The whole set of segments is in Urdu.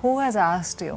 Who has asked you?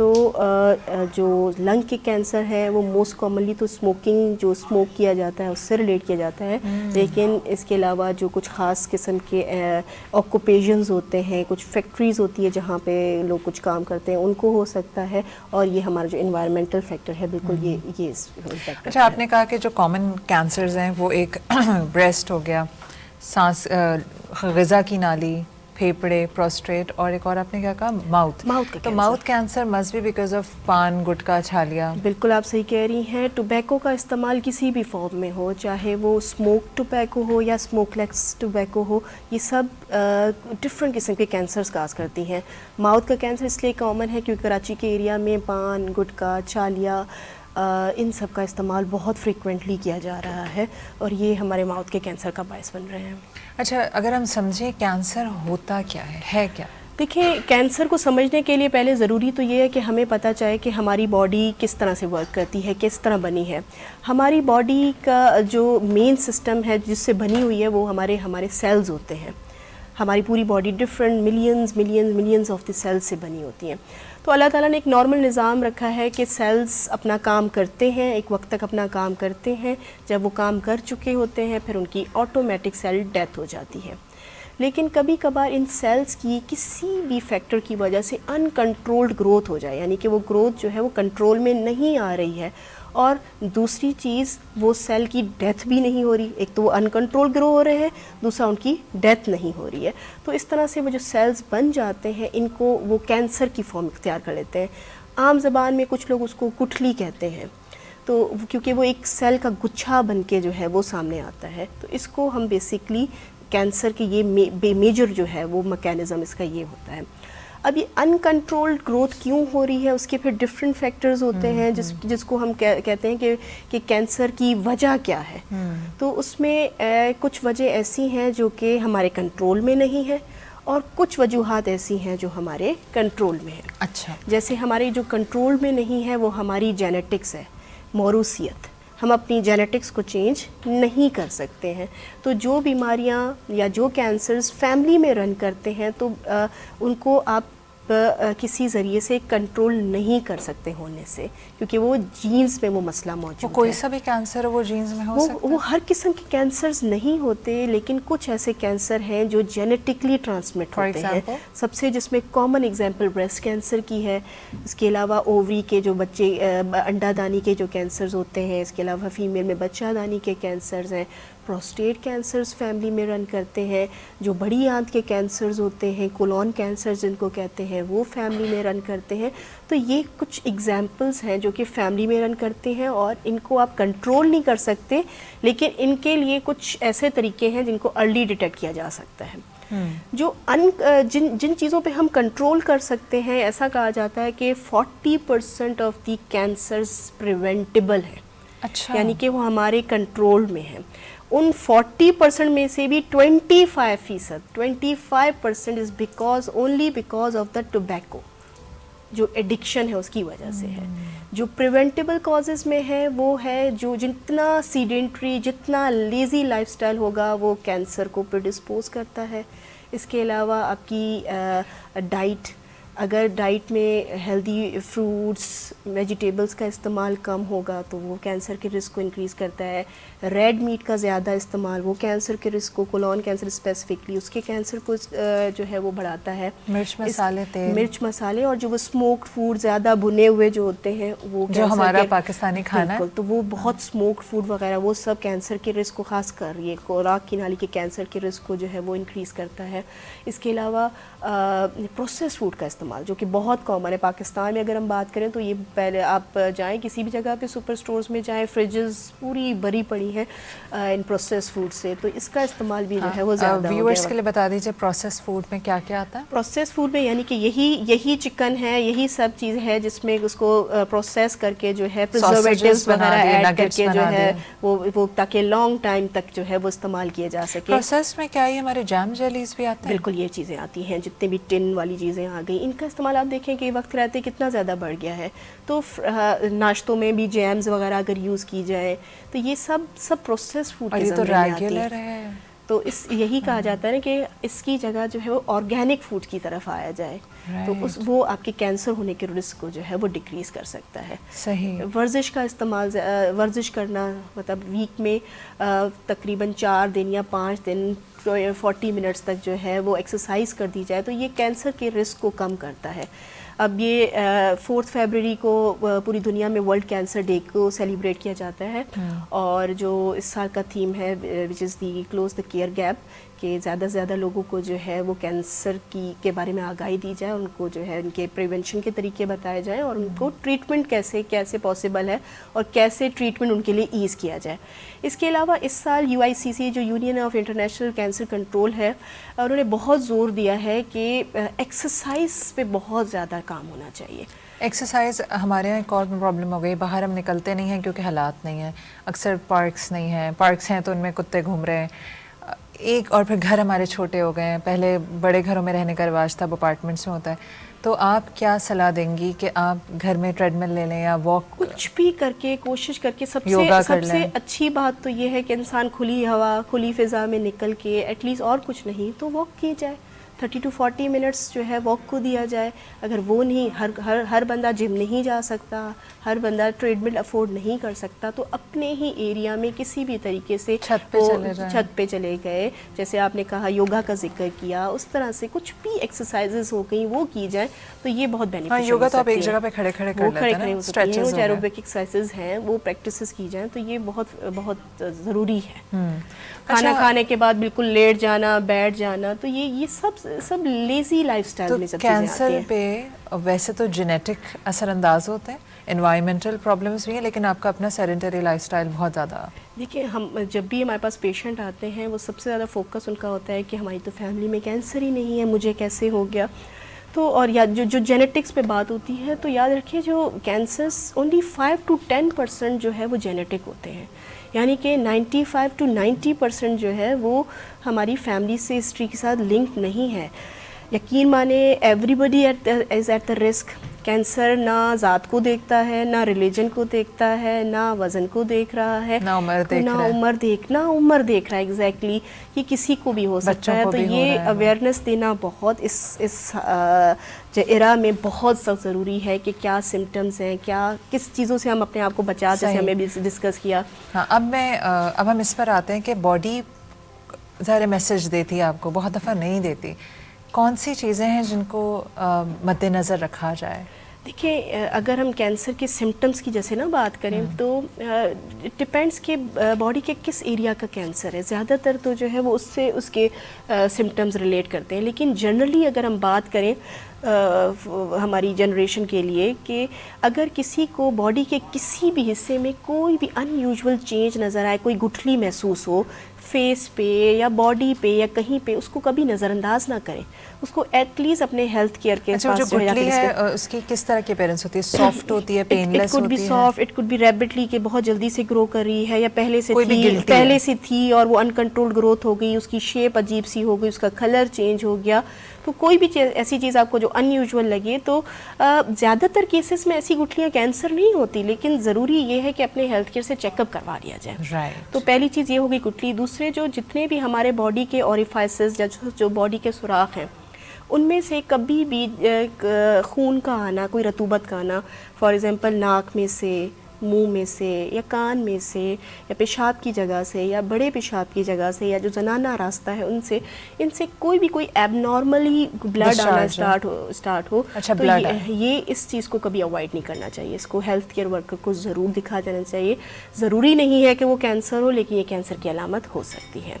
تو جو لنگ کے کینسر ہے وہ موسٹ کامنلی تو اسموکنگ، جو اسموک کیا جاتا ہے اس سے ریلیٹ کیا جاتا ہے، لیکن اس کے علاوہ جو کچھ خاص قسم کے آکوپیشنز ہوتے ہیں، کچھ فیکٹریز ہوتی ہے جہاں پہ لوگ کچھ کام کرتے ہیں، ان کو ہو سکتا ہے، اور یہ ہمارا جو انوائرمنٹل فیکٹر ہے بالکل یہ اچھا، آپ نے کہا کہ جو کامن کینسرز ہیں وہ ایک بریسٹ ہو گیا، سانس غذا کی نالی، پھیپڑے، پروسٹیٹ، اور ایک اور آپ نے کیا کہا، ماؤتھ کا تو mouth cancer must be because of paan, gutka, چھالیا. بالکل آپ صحیح کہہ رہی ہیں. ٹوبیکو کا استعمال کسی بھی فارم میں ہو، چاہے وہ اسموک ٹوبیکو ہو یا اسموک لیس ٹوبیکو ہو، یہ سب ڈفرینٹ قسم کے کینسرز کاز کرتی ہیں. ماؤتھ کا کینسر اس لیے کامن ہے کیونکہ کراچی کے ایریا میں پان، گٹکا، چھالیا، ان سب کا استعمال بہت فریکوینٹلی کیا جا رہا ہے، اور یہ ہمارے ماؤتھ کے کینسر کا باعث بن رہے ہیں. اچھا، اگر ہم سمجھیں کینسر ہوتا کیا ہے کیا؟ دیکھیں، کینسر کو سمجھنے کے لیے پہلے ضروری تو یہ ہے کہ ہمیں پتہ چاہے کہ ہماری باڈی کس طرح سے ورک کرتی ہے، کس طرح بنی ہے. ہماری باڈی کا جو مین سسٹم ہے جس سے بنی ہوئی ہے وہ ہمارے سیلز ہوتے ہیں. ہماری پوری body different millions of the cells سے بنی ہوتی ہیں. تو اللہ تعالیٰ نے ایک نارمل نظام رکھا ہے کہ سیلز اپنا کام کرتے ہیں، ایک وقت تک اپنا کام کرتے ہیں، جب وہ کام کر چکے ہوتے ہیں پھر ان کی آٹومیٹک سیل ڈیتھ ہو جاتی ہے. لیکن کبھی کبھار ان سیلز کی کسی بھی فیکٹر کی وجہ سے ان کنٹرولڈ گروتھ ہو جائے، یعنی کہ وہ گروتھ جو ہے وہ کنٹرول میں نہیں آ رہی ہے، اور دوسری چیز وہ سیل کی ڈیتھ بھی نہیں ہو رہی. ایک تو وہ ان کنٹرول گرو ہو رہے ہیں، دوسرا ان کی ڈیتھ نہیں ہو رہی ہے. تو اس طرح سے وہ جو سیلز بن جاتے ہیں ان کو وہ کینسر کی فارم اختیار کر لیتے ہیں. عام زبان میں کچھ لوگ اس کو گٹھلی کہتے ہیں، تو کیونکہ وہ ایک سیل کا گچھا بن کے جو ہے وہ سامنے آتا ہے. تو اس کو ہم بیسکلی کینسر کی یہ میجر جو ہے وہ میکینزم اس کا یہ ہوتا ہے. اب یہ ان کنٹرولڈ گروتھ کیوں ہو رہی ہے، اس کے پھر ڈفرینٹ فیکٹرز ہوتے ہیں جس کو ہم کہتے ہیں کہ کینسر کی وجہ کیا ہے. تو اس میں کچھ وجہ ایسی ہیں جو کہ ہمارے کنٹرول میں نہیں ہے، اور کچھ وجوہات ایسی ہیں جو ہمارے کنٹرول میں ہیں. اچھا، جیسے ہمارے جو کنٹرول میں نہیں ہے وہ ہماری جینیٹکس ہے، موروثیت. ہم اپنی جینیٹکس کو چینج نہیں کر سکتے ہیں. تو جو بیماریاں یا جو کینسرز فیملی میں رن کرتے ہیں تو ان کو آپ کسی ذریعے سے کنٹرول نہیں کر سکتے ہونے سے، کیونکہ وہ جینز میں وہ مسئلہ موجود ہے. وہ کوئی سا بھی کینسر وہ جینز میں ہو سکتا ہے؟ وہ ہر قسم کے کینسرز نہیں ہوتے، لیکن کچھ ایسے کینسر ہیں جو جینیٹکلی ٹرانسمٹ ہوتے ہیں. سب سے جس میں کامن ایگزامپل بریسٹ کینسر کی ہے. اس کے علاوہ اووری کے جو بچے انڈا دانی کے جو کینسرز ہوتے ہیں، اس کے علاوہ فیمیل میں بچہ دانی کے کینسرز ہیں. پروسٹیٹ کینسرز فیملی میں رن کرتے ہیں. جو بڑی آنت کے کینسرز ہوتے ہیں، کولون کینسرز جن کو کہتے ہیں، وہ فیملی میں رن کرتے ہیں. تو یہ کچھ ایگزامپلز ہیں جو کہ فیملی میں رن کرتے ہیں، اور ان کو آپ کنٹرول نہیں کر سکتے، لیکن ان کے لیے کچھ ایسے طریقے ہیں جن کو ارلی ڈیٹیکٹ کیا جا سکتا ہے. جو جن چیزوں پہ ہم کنٹرول کر سکتے ہیں، ایسا کہا جاتا ہے کہ 40% آف دی کینسرز پریونٹیبل ہیں. اچھا، یعنی کہ وہ ہمارے کنٹرول میں ہیں. ان 40% میں سے بھی 25% is only because of the tobacco. جو ایڈکشن ہے اس کی وجہ سے ہے. جو پریونٹیبل کازز میں ہے وہ ہے جو جتنا سیڈنٹری، جتنا لیزی لائف سٹائل ہوگا وہ کینسر کو پریڈسپوز کرتا ہے. اس کے علاوہ آپ کی ڈائٹ، اگر ڈائٹ میں ہیلدی فروٹس، ویجیٹیبلز کا استعمال کم ہوگا تو وہ کینسر کے رسک کو انکریز کرتا ہے. ریڈ میٹ کا زیادہ استعمال وہ کینسر کے رسک کو، کولون کینسر اسپیسیفکلی اس کے کینسر کو جو ہے وہ بڑھاتا ہے. مرچ مسالے، تیل، مرچ مسالے، اور جو وہ اسموکڈ فوڈ زیادہ بھنے ہوئے جو ہوتے ہیں وہ جو ہمارا پاکستانی کھانا ہے، تو وہ بہت اسموکڈ فوڈ وغیرہ وہ سب کینسر کے رسک کو، خاص کر یہ خوراک کی نالی کے کینسر کے رسک کو جو ہے وہ انکریز کرتا ہے. اس کے علاوہ پروسیس فوڈ کا استعمال جو کہ بہت کامن ہے پاکستان میں. اگر ہم بات کریں تو یہ پہلے آپ جائیں کسی بھی جگہ پہ سپر سٹورز میں جائیں، فریجز پوری بھری پڑی ہیں ان پروسیس فوڈ سے. تو اس کا استعمال بھی جو ہے وہ زیادہ ہو گیا. ویورز کے لیے بتا دیجیے پروسیس فوڈ میں کیا کیا آتا ہے؟ پروسیس فوڈ میں یعنی کہ یہی چکن ہے، یہی سب چیز ہے جس میں اس کو پروسیس کر کے جو ہے پریزرویٹیوز وغیرہ ایڈ کر کے جو ہے وہ تاکہ لانگ ٹائم تک جو ہے وہ استعمال کیے جا سکے. پروسیس میں کیا یہ ہمارے جیم جیلیز بھی آتے ہیں؟ بالکل یہ چیزیں آتی ہیں، جتنے بھی ٹن والی چیزیں آ گئی ان کا استعمال آپ دیکھیں کہ وقت رہتے کتنا زیادہ بڑھ گیا ہے. تو ناشتوں میں بھی جیمز وغیرہ اگر یوز کی جائے تو یہ سب پروسیس فوڈ کے ضمن میں آتی ہے. تو اس یہی کہا جاتا ہے نا کہ اس کی جگہ جو ہے وہ آرگینک فوڈ کی طرف آیا جائے تو وہ آپ کے کینسر ہونے کے رسک کو جو ہے وہ ڈکریز کر سکتا ہے. صحیح. ورزش کا استعمال، ورزش کرنا، مطلب ویک میں تقریباً 4 دن یا 5 دن 40 منٹس تک جو ہے وہ ایکسرسائز کر دی جائے تو یہ کینسر کے رسک کو کم کرتا ہے. اب یہ 4 فیبرری کو پوری دنیا میں ورلڈ کینسر ڈے کو سیلیبریٹ کیا جاتا ہے اور جو اس سال کا تھیم ہے وچ از دی کلوز دا کیئر گیپ، کہ زیادہ سے زیادہ لوگوں کو جو ہے وہ کینسر کے بارے میں آگاہی دی جائے، ان کو جو ہے ان کے پریونشن کے طریقے بتائے جائیں اور ان کو ٹریٹمنٹ کیسے پاسبل ہے اور کیسے ٹریٹمنٹ ان کے لیے ایز کیا جائے. اس کے علاوہ اس سال UICC جو union of international cancer control ہے، انہوں نے بہت زور دیا ہے کہ ایکسرسائز پہ بہت زیادہ کام ہونا چاہیے. ایکسرسائز ہمارے یہاں ایک اور پرابلم ہو گئی، باہر ہم نکلتے نہیں ہیں کیونکہ حالات نہیں ہیں، اکثر پارکس نہیں ہیں، پارکس ہیں تو ان میں کتے گھوم رہے ہیں، ایک اور پھر گھر ہمارے چھوٹے ہو گئے ہیں، پہلے بڑے گھروں میں رہنے کا رواج تھا، اب اپارٹمنٹس میں ہوتا ہے. تو آپ کیا صلاح دیں گی کہ آپ گھر میں ٹریڈ مل لے لیں یا واک کچھ بھی کر کے کوشش کر کے سب سے اچھی بات تو یہ ہے کہ انسان کھلی ہوا کھلی فضا میں نکل کے ایٹ لیسٹ اور کچھ نہیں تو واک کی جائے، 30 to 40 منٹس جو ہے واک کو دیا جائے. اگر وہ نہیں، ہر بندہ جم نہیں جا سکتا، ہر بندہ ٹریڈ مل افورڈ نہیں کر سکتا تو اپنے ہی ایریا میں کسی بھی طریقے سے چھت پہ چلے گئے، جیسے آپ نے کہا یوگا کا ذکر کیا، اس طرح سے کچھ بھی ایکسرسائزز ہو گئی وہ کی جائیں تو یہ بہت بینیفیشل. یوگا تو آپ ایک جگہ پہ کھڑے کھڑے کر لیتے ہیں، اسٹریچز جو ایروبک ایکسرسائزز ہیں وہ پریکٹسز کی جائیں تو یہ بہت ضروری ہے. کھانا کھانے کے بعد بالکل لیٹ جانا، بیٹھ جانا، تو یہ سب لیزی لائف سٹائل میں سب چیزیں آتی ہیں. کینسر پہ ویسے تو جینیٹک اثر انداز ہوتے ہیں، انوائرمنٹل پرابلمس بھی ہیں، لیکن آپ کا اپنا سیڈنٹری لائف سٹائل بہت زیادہ. دیکھیے ہم جب بھی ہمارے پاس پیشنٹ آتے ہیں وہ سب سے زیادہ فوکس ان کا ہوتا ہے کہ ہماری تو فیملی میں کینسر ہی نہیں ہے، مجھے کیسے ہو گیا. تو اور جو جینیٹکس پہ بات ہوتی ہے تو یاد رکھیے جو کینسرس اونلی 5 to 10% جو ہے وہ جینیٹک ہوتے ہیں، یعنی کہ 95 to 90% جو ہے وہ ہماری فیملی سے ہسٹری کے ساتھ لنکڈ نہیں ہے. یقین مانے everybody is at the risk. Cancer نہ ذات کو دیکھتا ہے، نہ ریلیجن کو دیکھتا ہے، نہ وزن کو دیکھ رہا ہے، نہ عمر دیکھ رہا ہے. ایگزیکٹلی یہ کسی کو بھی ہو سکتا ہے. تو یہ اویئرنیس دینا بہت اس ایرا میں بہت ضروری ہے کہ کیا سمٹمز ہیں، کس چیزوں سے ہم اپنے آپ کو بچا، جیسے ہمیں بھی ڈسکس کیا. ہاں اب ہم اس پر آتے ہیں کہ باڈی ظاہر میسج دیتی ہے آپ کو، بہت دفعہ نہیں دیتی. کون سی چیزیں ہیں جن کو مد نظر رکھا جائے؟ دیکھیں اگر ہم کینسر کے سمٹمز کی جیسے نا بات کریں تو ڈپینڈس کہ باڈی کے کس ایریا کا کینسر ہے. زیادہ تر تو جو ہے وہ اس کے سمٹمز ریلیٹ کرتے ہیں، لیکن جنرلی اگر ہم بات کریں ہماری جنریشن کے لیے کہ اگر کسی کو باڈی کے کسی بھی حصے میں کوئی بھی ان یوزول چینج نظر آئے، کوئی گٹھلی محسوس ہو فیس پہ یا باڈی پہ یا کہیں پہ، اس کو کبھی نظر انداز نہ کریں، اس کو ایٹ لیسٹ اپنے ہیلتھ کیئر کے پاس جو گٹھلی ہے اس کی کس طرح کی اپیرنس ہوتی ہے؟ سافٹ ہوتی ہے، پین لیس ہوتی ہے؟ اٹ کوڈ بی ریپڈلی کہ بہت جلدی سے گرو کر رہی ہے، یا پہلے سے تھی اور وہ انکنٹرول گروتھ ہو گئی، اس کی شیپ عجیب سی ہو گئی، اس کا کلر چینج ہو گیا. تو کوئی بھی ایسی چیز آپ کو جو ان یوزول لگے، تو زیادہ تر کیسز میں ایسی گٹھلیاں کینسر نہیں ہوتی، لیکن ضروری یہ ہے کہ اپنے ہیلتھ کیئر سے چیک اپ کروا لیا جائے. تو پہلی چیز یہ ہوگی گٹھلی. دوسرے جتنے بھی ہمارے باڈی کے اوریفائسز جو باڈی کے سوراخ ہیں ان میں سے کبھی بھی خون کا آنا، کوئی رطوبت کا آنا، فار ایگزامپل ناک میں سے، منہ میں سے، یا کان میں سے، یا پیشاب کی جگہ سے، یا بڑے پیشاب کی جگہ سے، یا جو زنانہ راستہ ہے ان سے کوئی ایب نارملی بلڈ آنا اسٹارٹ ہو تو یہ اس چیز کو کبھی اوائڈ نہیں کرنا چاہیے. اس کو ہیلتھ کیئر ورکر کو ضرور دکھا دینا چاہیے. ضروری نہیں ہے کہ وہ کینسر ہو، لیکن یہ کینسر کی علامت ہو سکتی ہے.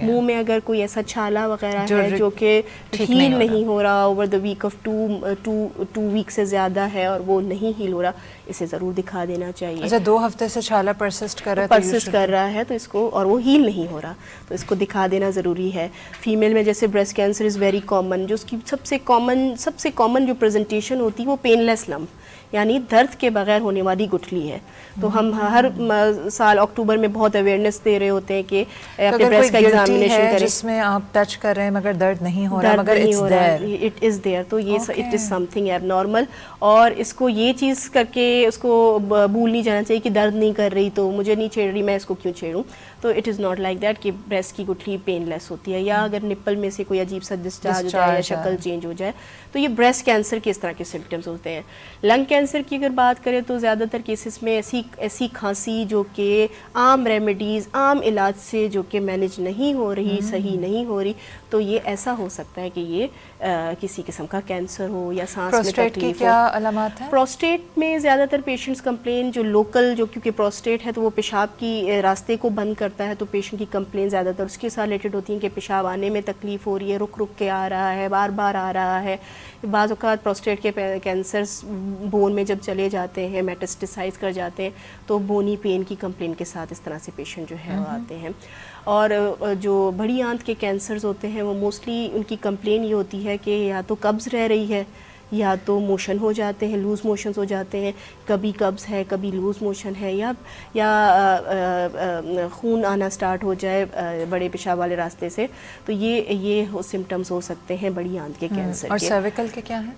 منہ میں اگر کوئی ایسا چھالا وغیرہ ہے جو کہ ہیل نہیں ہو رہا، over the week of 2 week سے زیادہ ہے اور وہ نہیں ہیل ہو رہا، اسے ضرور دکھا دینا چاہیے. اچھا 2 ہفتے سے چھالا پرسسٹ کر رہا ہے تو اس کو، اور وہ ہیل نہیں ہو رہا، تو اس کو دکھا دینا ضروری ہے. فیمیل میں جیسے breast cancer is very common, جو اس کی سب سے کامن جو پریزنٹیشن ہوتی ہے وہ پین لیس لمپ، یعنی درد کے بغیر ہونے والی گٹھلی ہے. تو ہم ہر سال اکتوبر میں بہت اویئرنیس دے رہے ہوتے ہیں کہ اپنے بریسٹ کا ایگزامینیشن کریں. جس میں آپ ٹچ کر رہے ہیں مگر درد نہیں ہو رہا, مگر اٹ از دیئر, تو یہ it is something abnormal. اور اس کو یہ چیز کر کے اس کو بھول نہیں جانا چاہیے کہ درد نہیں کر رہی تو مجھے نہیں چھیڑ رہی, میں اس کو کیوں چھیڑوں. تو it is not like that کہ بریسٹ کی گٹھلی پین لیس ہوتی ہے, یا اگر نپل میں سے کوئی عجیب سا ڈسچارج ہو جائے یا شکل چینج ہو جائے تو یہ بریسٹ کینسر کے اس طرح کے سمپٹمز ہوتے ہیں. لنگ کینسر کی اگر بات کریں تو زیادہ تر کیسز میں ایسی کھانسی جو کہ عام ریمیڈیز, عام علاج سے جو کہ مینیج نہیں ہو رہی, صحیح نہیں ہو رہی, تو یہ ایسا ہو سکتا ہے کہ یہ کسی قسم کا کینسر ہو یا سانس میں تکلیف ہو. کیا علامات ہیں؟ پروسٹیٹ میں زیادہ تر پیشنٹس کمپلین جو لوکل, جو کیونکہ پروسٹیٹ ہے تو وہ پیشاب کی راستے کو بند کرتا ہے, تو پیشنٹ کی کمپلین زیادہ تر اس کے ساتھ ریلیٹڈ ہوتی ہیں کہ پیشاب آنے میں تکلیف ہو رہی ہے, رک رک کے آ رہا ہے, بار بار آ رہا ہے. بعض اوقات پروسٹیٹ کے کینسرز بون میں جب چلے جاتے ہیں, میٹاسٹیسائز کر جاتے ہیں, تو بونی پین کی کمپلین کے ساتھ اس طرح سے پیشنٹ جو ہے وہ آتے ہیں. اور جو بڑی آنت کے کینسرز ہوتے ہیں وہ موسٹلی ان کی کمپلین یہ ہوتی ہے کہ یا تو قبض رہ رہی ہے یا تو موشن ہو جاتے ہیں, لوز موشنز ہو جاتے ہیں, کبھی قبض ہے کبھی لوز موشن ہے, یا خون آنا سٹارٹ ہو جائے بڑے پیشاب والے راستے سے. تو یہ سمٹمز ہو سکتے ہیں بڑی آنت کے کینسر کے. اور سرویکل کے کیا ہیں؟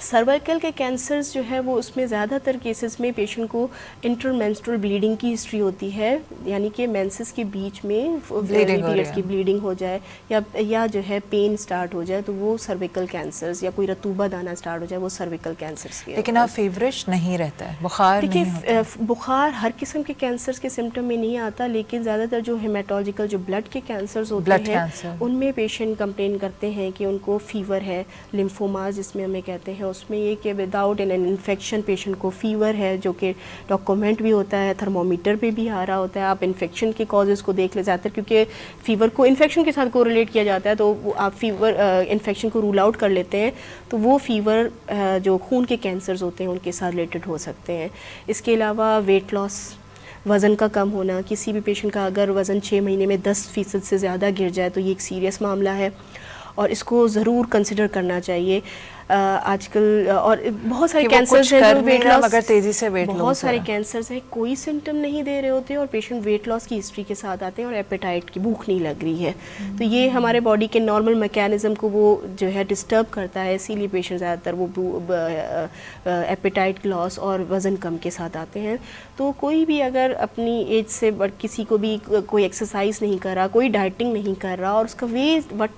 سروائکل کے کینسرز جو ہے وہ اس میں زیادہ تر کیسز میں پیشنٹ کو انٹرمینسٹرل بلیڈنگ کی ہسٹری ہوتی ہے, یعنی کہ مینسز کے بیچ میں پیریڈز کی بلیڈنگ ہو جائے یا جو ہے پین سٹارٹ ہو جائے, تو وہ سروائکل کینسرز, یا کوئی رطوبت آنا سٹارٹ ہو جائے, وہ سروائکل کینسرز کے. لیکن آپ فیورش نہیں رہتا ہے, بخار نہیں ہوتا؟ بخار ہر قسم کے کینسرز کے سمٹم میں نہیں آتا, لیکن زیادہ تر جو ہیمیٹولوجیکل جو بلڈ کے کینسرز ہوتے ہیں ان میں پیشنٹ کمپلین کرتے ہیں کہ ان کو فیور ہے, لمفوماز جس میں ہمیں کہتے ہیں, اس میں یہ کہ وداؤٹ این انفیکشن پیشنٹ کو فیور ہے, جو کہ ڈاکومنٹ بھی ہوتا ہے, تھرمومیٹر پہ بھی آ رہا ہوتا ہے. آپ انفیکشن کے کازز کو دیکھ لے جاتے ہیں, کیونکہ فیور کو انفیکشن کے ساتھ کو ریلیٹ کیا جاتا ہے, تو آپ فیور انفیکشن کو رول آؤٹ کر لیتے ہیں, تو وہ فیور جو خون کے کینسرز ہوتے ہیں ان کے ساتھ ریلیٹڈ ہو سکتے ہیں. اس کے علاوہ ویٹ لاس, وزن کا کم ہونا, کسی بھی پیشنٹ کا اگر وزن 6 مہینے میں 10% سے زیادہ گر جائے تو یہ ایک سیریس معاملہ ہے, اور اس کو ضرور کنسیڈر کرنا چاہیے. آج کل اور بہت سارے کینسرز ہیں جو ویٹ لاس, مگر تیزی سے ویٹ بہت سارے کینسرز ہیں کوئی سمٹم نہیں دے رہے ہوتے اور پیشنٹ ویٹ لاس کی ہسٹری کے ساتھ آتے ہیں اور ایپیٹائٹ کی بھوک نہیں لگ رہی ہے. تو یہ ہمارے باڈی کے نارمل میکینزم کو وہ جو ہے ڈسٹرب کرتا ہے, اسی لیے پیشنٹ زیادہ تر وہ ایپیٹائٹ لاس اور وزن کم کے ساتھ آتے ہیں. تو کوئی بھی اگر اپنی ایج سے کسی کو بھی کوئی ایکسرسائز نہیں کر رہا, کوئی ڈائٹنگ نہیں کر رہا, اور اس کا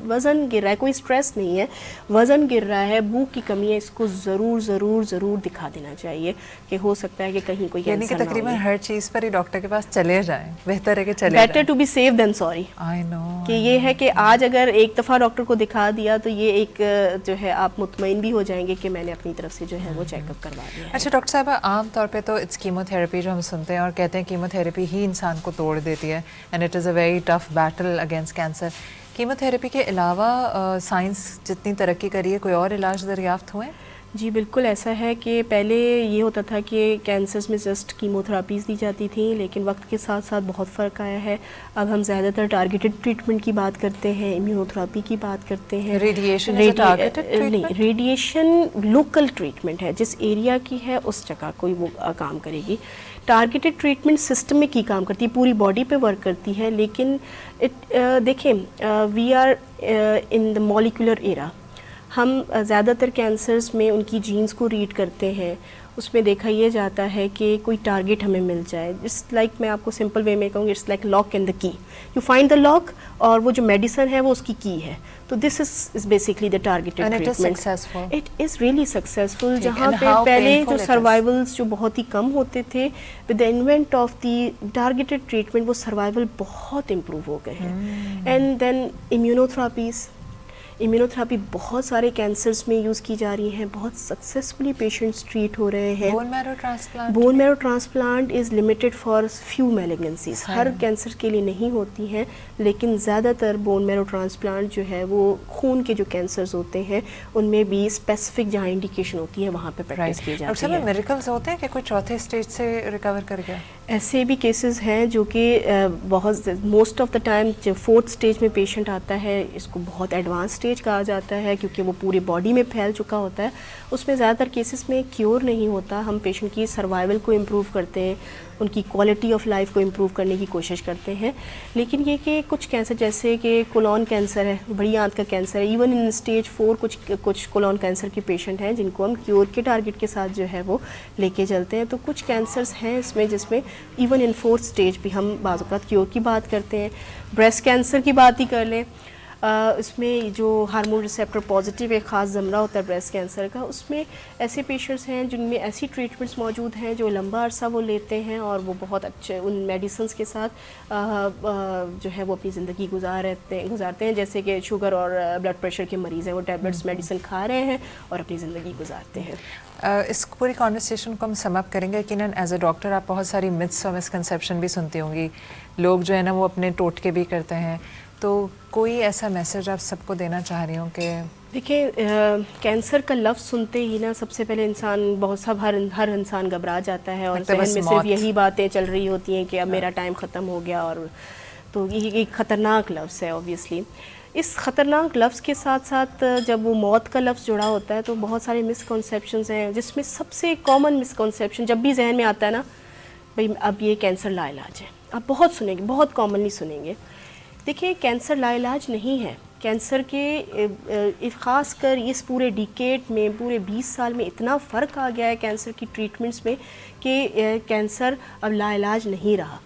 وزن گر رہا ہے, کوئی اسٹریس نہیں ہے, وزن گر رہا ہے, بھوک کی کمی ہے, اس کو ضرور ضرور ضرور دکھا دینا چاہیے کہ ہو سکتا ہے کہ کہیں کوئی یعنی کہ تقریباً ہر چیز پر ہی ڈاکٹر کے پاس چلے جائیں, بہتر ہے کہ چلے better to be safe than sorry. I know کہ یہ ہے کہ آج اگر ایک دفعہ ڈاکٹر کو دکھا دیا تو یہ ایک جو ہے آپ مطمئن بھی ہو جائیں گے کہ میں نے اپنی طرف سے جو ہے وہ چیک اپ کروا دیا. اچھا ڈاکٹر صاحبہ, عام طور پہ تو اٹس کیمو تھراپی جو ہم سنتے ہیں اور کہتے ہیں کیمو تھراپی ہی انسان کو توڑ دیتی ہے, and it is a very tough battle against cancer. Chemo therapy کے علاوہ سائنس جتنی ترقی کری ہے, کوئی اور علاج دریافت ہوئے؟ جی بالکل ایسا ہے کہ پہلے یہ ہوتا تھا کہ کینسرز میں جسٹ کیمو تھراپیز دی جاتی تھیں, لیکن وقت کے ساتھ ساتھ بہت فرق آیا ہے. اب ہم زیادہ تر ٹارگیٹڈ ٹریٹمنٹ کی بات کرتے ہیں, امیونو تھراپی کی بات کرتے ہیں. ریڈیشن نہیں, ریڈیشن لوکل ٹریٹمنٹ ہے, جس ایریا کی ہے اس جگہ کوئی وہ کام کرے گی. ٹارگیٹڈ ٹریٹمنٹ سسٹمک کی کام کرتی ہے, پوری باڈی پہ ورک کرتی ہے, لیکن دیکھیں we are in the molecular ایرا. ہم زیادہ تر کینسرز میں ان کی جینز کو ریڈ کرتے ہیں, اس میں دیکھا یہ جاتا ہے کہ کوئی ٹارگیٹ ہمیں مل جائے. اٹس لائک, میں آپ کو سمپل وے میں کہوں گی, it's like lock and the key. You find the lock, اور وہ جو میڈیسن ہے وہ اس کی کی ہے. تو this is basically the targeted treatment. It is really successful. جہاں پہ پہلے جو سروائیولس جو بہت ہی کم ہوتے تھے, with the invent of the targeted treatment وہ سروائیول بہت امپروو ہو گئے ہیں. And then immunotherapies, immunotherapy بہت سارے کینسرز میں یوز کی جا رہی ہیں, بہت سکسیزفلی پیشنٹس ٹریٹ ہو رہے ہیں. Bone marrow transplant is limited for few malignancies, ہر کینسر کے لیے نہیں ہوتی ہیں, لیکن زیادہ تر بون میرو ٹرانسپلانٹ جو ہے وہ خون کے جو کینسرز ہوتے ہیں ان میں بھی اسپیسیفک جہاں انڈیکیشن ہوتی ہے وہاں پہ پریکٹس کی جاتی ہے. میریکلز ہوتے ہیں کہ کوئی چوتھے اسٹیج سے ریکور کر گیا؟ ایسے بھی کیسز ہیں جو کہ بہت موسٹ آف دا ٹائم جب 4th اسٹیج میں پیشنٹ آتا ہے اس کو بہت ایڈوانس اسٹیج کہا جاتا ہے کیونکہ وہ پورے باڈی میں پھیل چکا ہوتا ہے. اس میں زیادہ تر کیسز میں کیور نہیں ہوتا. ہم پیشنٹ کی سروائیول کو امپروو کرتے ہیں, ان کی کوالٹی آف لائف کو امپروو کرنے کی کوشش کرتے ہیں. لیکن یہ کہ کچھ کینسر جیسے کہ کولون کینسر ہے, بڑی آنت کا کینسر ہے, ایون ان اسٹیج 4 کچھ کولون کینسر کے پیشنٹ ہیں جن کو ہم کیور کے ٹارگٹ کے ساتھ جو ہے وہ لے کے چلتے ہیں. تو کچھ کینسرز ہیں اس میں جس میں ایون ان 4th اسٹیج بھی ہم بعض اوقات کیور کی بات کرتے ہیں. بریسٹ کینسر کی بات ہی کر لیں, اس میں جو ہارمون ریسیپٹر پازیٹیو ایک خاص زمرہ ہوتا ہے بریسٹ کینسر کا, اس میں ایسے پیشنٹس ہیں جن میں ایسی ٹریٹمنٹس موجود ہیں جو لمبا عرصہ وہ لیتے ہیں اور وہ بہت اچھے ان میڈیسنس کے ساتھ جو ہے وہ اپنی زندگی گزارتے ہیں. جیسے کہ شوگر اور بلڈ پریشر کے مریض ہیں, وہ ٹیبلٹس میڈیسن کھا رہے ہیں اور اپنی زندگی گزارتے ہیں. اس پوری کانورسیشن کو ہم سم اپ کریں گے. یقیناً ایز اے ڈاکٹر آپ بہت ساری متس اور مسکنسیپشن بھی سنتی ہوں گی. لوگ جو ہے نا وہ اپنے ٹوٹکے بھی کرتے ہیں. تو کوئی ایسا میسج آپ سب کو دینا چاہ رہی ہوں کہ دیکھیں, کینسر کا لفظ سنتے ہی نا سب سے پہلے انسان ہر انسان گھبرا جاتا ہے اور ذہن میں صرف یہی باتیں چل رہی ہوتی ہیں کہ اب میرا ٹائم ختم ہو گیا. اور تو یہ ایک خطرناک لفظ ہے اوبیسلی. اس خطرناک لفظ کے ساتھ ساتھ جب وہ موت کا لفظ جڑا ہوتا ہے تو بہت سارے مسکنسیپشنز ہیں, جس میں سب سے کامن مسکنسیپشن جب بھی ذہن میں آتا ہے نا, بھئی اب یہ کینسر لا علاج ہے. آپ بہت سنیں گے, بہت کامنلی سنیں گے. دیکھیں, کینسر لا علاج نہیں ہے. کینسر کے خاص کر اس پورے ڈیکیڈ میں, پورے 20 سال میں اتنا فرق آ گیا ہے کینسر کی ٹریٹمنٹس میں کہ کینسر اب لا علاج نہیں رہا.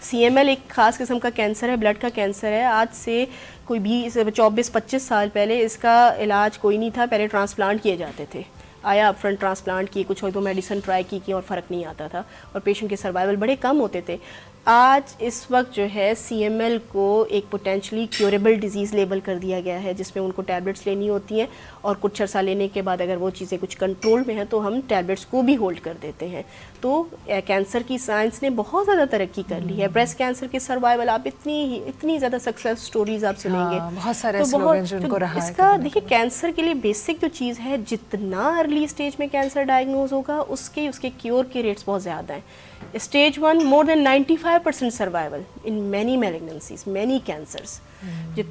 CML ایک خاص قسم کا کینسر ہے, بلڈ کا کینسر ہے. آج سے کوئی 24-25 سال پہلے اس کا علاج کوئی نہیں تھا. پہلے ٹرانسپلانٹ کیے جاتے تھے. آیا اپ فرنٹ ٹرانسپلانٹ کیے, کچھ دو میڈیسن ٹرائی کی اور فرق نہیں آتا تھا اور پیشنٹ کے سروائیول بڑے کم ہوتے تھے. آج اس وقت جو ہے CML کو ایک پوٹینشلی کیوریبل ڈیزیز لیبل کر دیا گیا ہے, جس میں ان کو ٹیبلٹس لینی ہوتی ہیں اور کچھ عرصہ لینے کے بعد اگر وہ چیزیں کچھ کنٹرول میں ہیں تو ہم ٹیبلٹس کو بھی ہولڈ کر دیتے ہیں. تو کینسر کی سائنس نے بہت زیادہ ترقی کر لی ہے. بریسٹ کینسر کے سروائیول آپ اتنی زیادہ سکسیس سٹوریز آپ سنیں گے. بہت سارے لوگ ہیں جن کو رہا ہے. اس کا دیکھیے, کینسر کے لیے بیسک جو چیز ہے, جتنا ارلی اسٹیج میں کینسر ڈائگنوز ہوگا اس کے کیور کے ریٹس بہت زیادہ ہیں. Stage 1 more than 95% survival in many malignancies, many cancers.